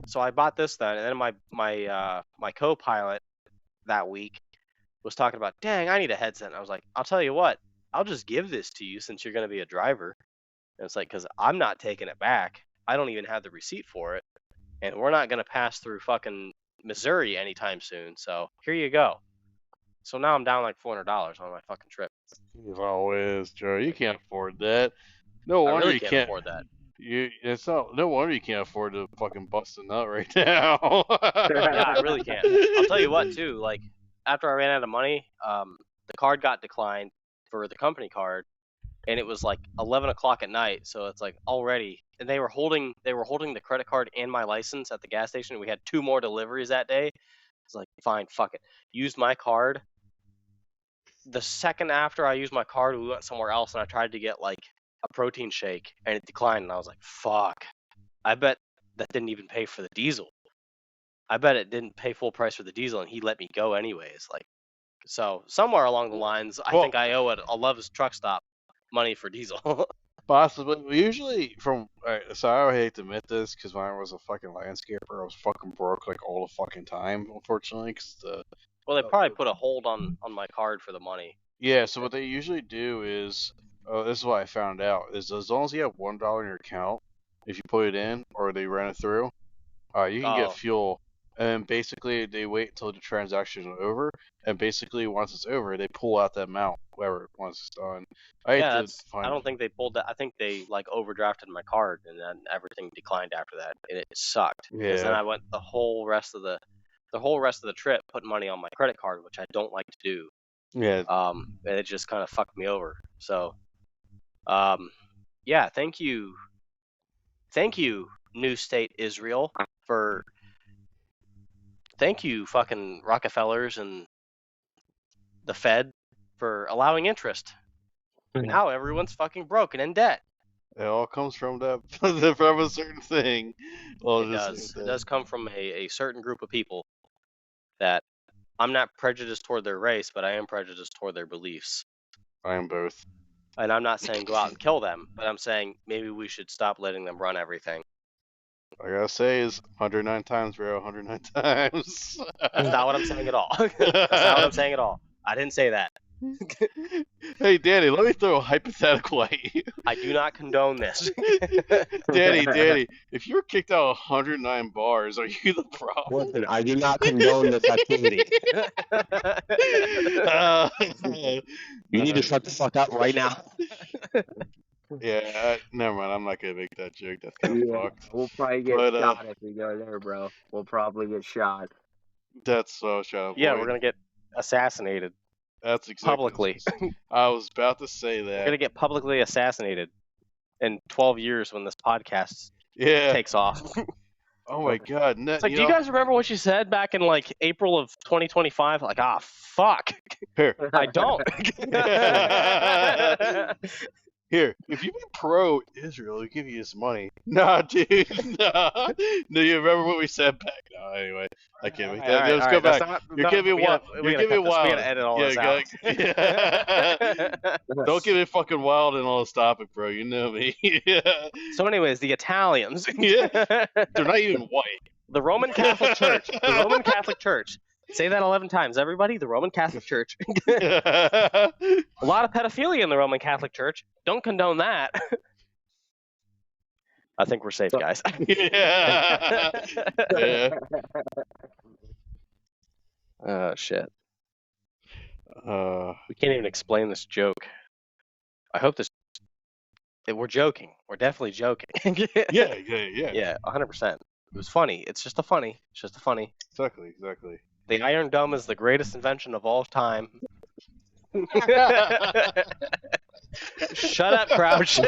so I bought this then, and then my co-pilot that week was talking about, dang, I need a headset. And I was like, I'll tell you what, I'll just give this to you since you're going to be a driver. And it's like, because I'm not taking it back. I don't even have the receipt for it, and we're not going to pass through fucking Missouri anytime soon. So here you go. So now I'm down like $400 on my fucking trip. As always, Joe, you can't afford that. No I wonder really you can't afford that. It's not. No wonder you can't afford to fucking bust a nut right now. Yeah, I really can't. I'll tell you what, too. Like after I ran out of money, the card got declined for the company card, and it was like 11 o'clock at night. So it's like already, and they were holding the credit card and my license at the gas station. We had 2 more deliveries that day. It's like, fine, fuck it. Used my card. The second after I used my card, we went somewhere else, and I tried to get like a protein shake, and it declined. And I was like, fuck. I bet that didn't even pay for the diesel. I bet it didn't pay full price for the diesel, and he let me go anyways. Like, so somewhere along the lines, I think I owe it a Love's Truck Stop money for diesel. Possibly. Usually, so I hate to admit this because when I was a fucking landscaper, I was fucking broke like all the fucking time. Unfortunately, well, they probably put a hold on my card for the money. Yeah. So what they usually do is, this is what I found out, is as long as you have $1 in your account, if you put it in or they run it through, you can get fuel. And basically, they wait until the transaction is over, and basically once it's over, they pull out that amount, once it's done. I don't think they pulled that. I think they like overdrafted my card, and then everything declined after that, and it sucked. Yeah. Because then I went the whole rest of the trip putting money on my credit card, which I don't like to do. Yeah. And it just kind of fucked me over. So, yeah, thank you, New State Israel, thank you, fucking Rockefellers and the Fed for allowing interest. Now everyone's fucking broken in debt. It all comes from from a certain thing. It does come from a certain group of people that I'm not prejudiced toward their race, but I am prejudiced toward their beliefs. I am both. And I'm not saying go out and kill them, but I'm saying maybe we should stop letting them run everything. I gotta say is 109 times, bro. 109 times. That's not what I'm saying at all. That's not what I'm saying at all. I didn't say that. Hey, Danny, let me throw a hypothetical at you. I do not condone this. Danny, if you were kicked out of 109 bars, are you the problem? Listen, I do not condone this activity. You need to shut the fuck up right now. Yeah, never mind. I'm not gonna make that joke. That's kind of fucked. We'll probably get But, shot if we go there, bro. We'll probably get shot. That's what I was trying to Yeah, avoid. we're gonna get assassinated That's exactly. publicly. I was about to say that. We're gonna get publicly assassinated in 12 years when this podcast Yeah. takes off. Oh my God. It's like, do you guys remember what you said back in like April of 2025? Like, fuck. Here. I don't. Here, if you be pro-Israel, we give you his money. Nah, dude, nah. No, you remember what we said back? No, anyway, I can't make that. Let's go back. You're giving me wild. You're giving me wild. We gotta edit all this out. Don't give me fucking wild and all this topic, bro. You know me. Yeah. So, anyways, the Italians. Yeah. They're not even white. The Roman Catholic Church. The Roman Catholic Church. Say that 11 times, everybody. The Roman Catholic Church. A lot of pedophilia in the Roman Catholic Church. Don't condone that. I think we're safe, guys. Yeah. Yeah. Oh, shit. Uh, We can't even explain this joke. I hope this... We're joking. We're definitely joking. yeah. Yeah, 100%. It was funny. It's just a funny. Exactly. The Iron Dome is the greatest invention of all time. Shut up, Crouch.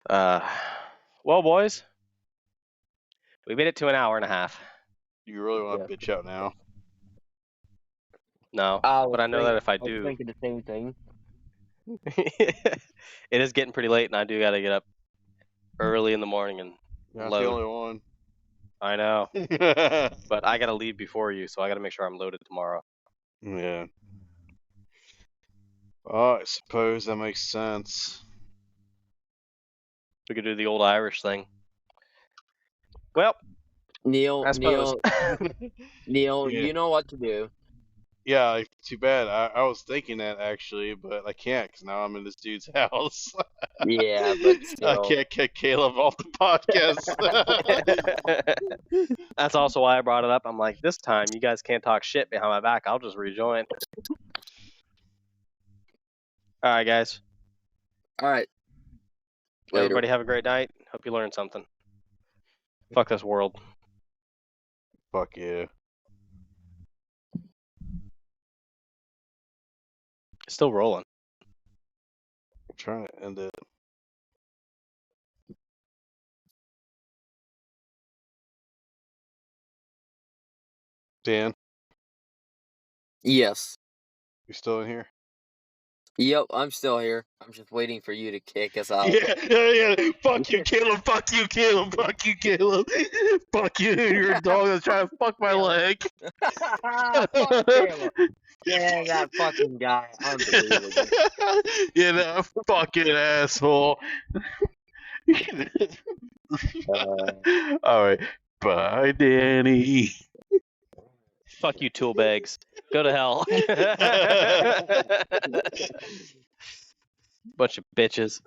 Well, boys, we made it to an hour and a half. You really want to bitch out now? No, but I know that if I I was do, thinking the same thing. it is getting pretty late, and I do got to get up early in the morning and Not load. the only one. I know, Yeah. but I got to leave before you, so I got to make sure I'm loaded tomorrow. Oh, I suppose that makes sense. We could do the old Irish thing. Well, Neil, I suppose. Neil, Yeah. you know what to do. Yeah, too bad. I was thinking that actually, but I can't because now I'm in this dude's house. Yeah, but I still. can't kick Caleb off the podcast. That's also why I brought it up. I'm like, this time you guys can't talk shit behind my back. I'll just rejoin. All right, guys. All right. Later. Everybody have a great night. Hope you learned something. Fuck this world. Fuck yeah. Still rolling. I'm trying to end it. Dan, Yes. you still in here? Yep, I'm still here. I'm just waiting for you to kick us out. Yeah. Fuck you, Caleb. Fuck you, Caleb. Fuck you, Caleb. Fuck you. You're a dog that's trying to fuck my leg. Fuck Caleb. Yeah, that fucking guy. Unbelievable. You know, fucking asshole. All right. Bye, Danny. Fuck you, tool bags. Go to hell. Bunch of bitches.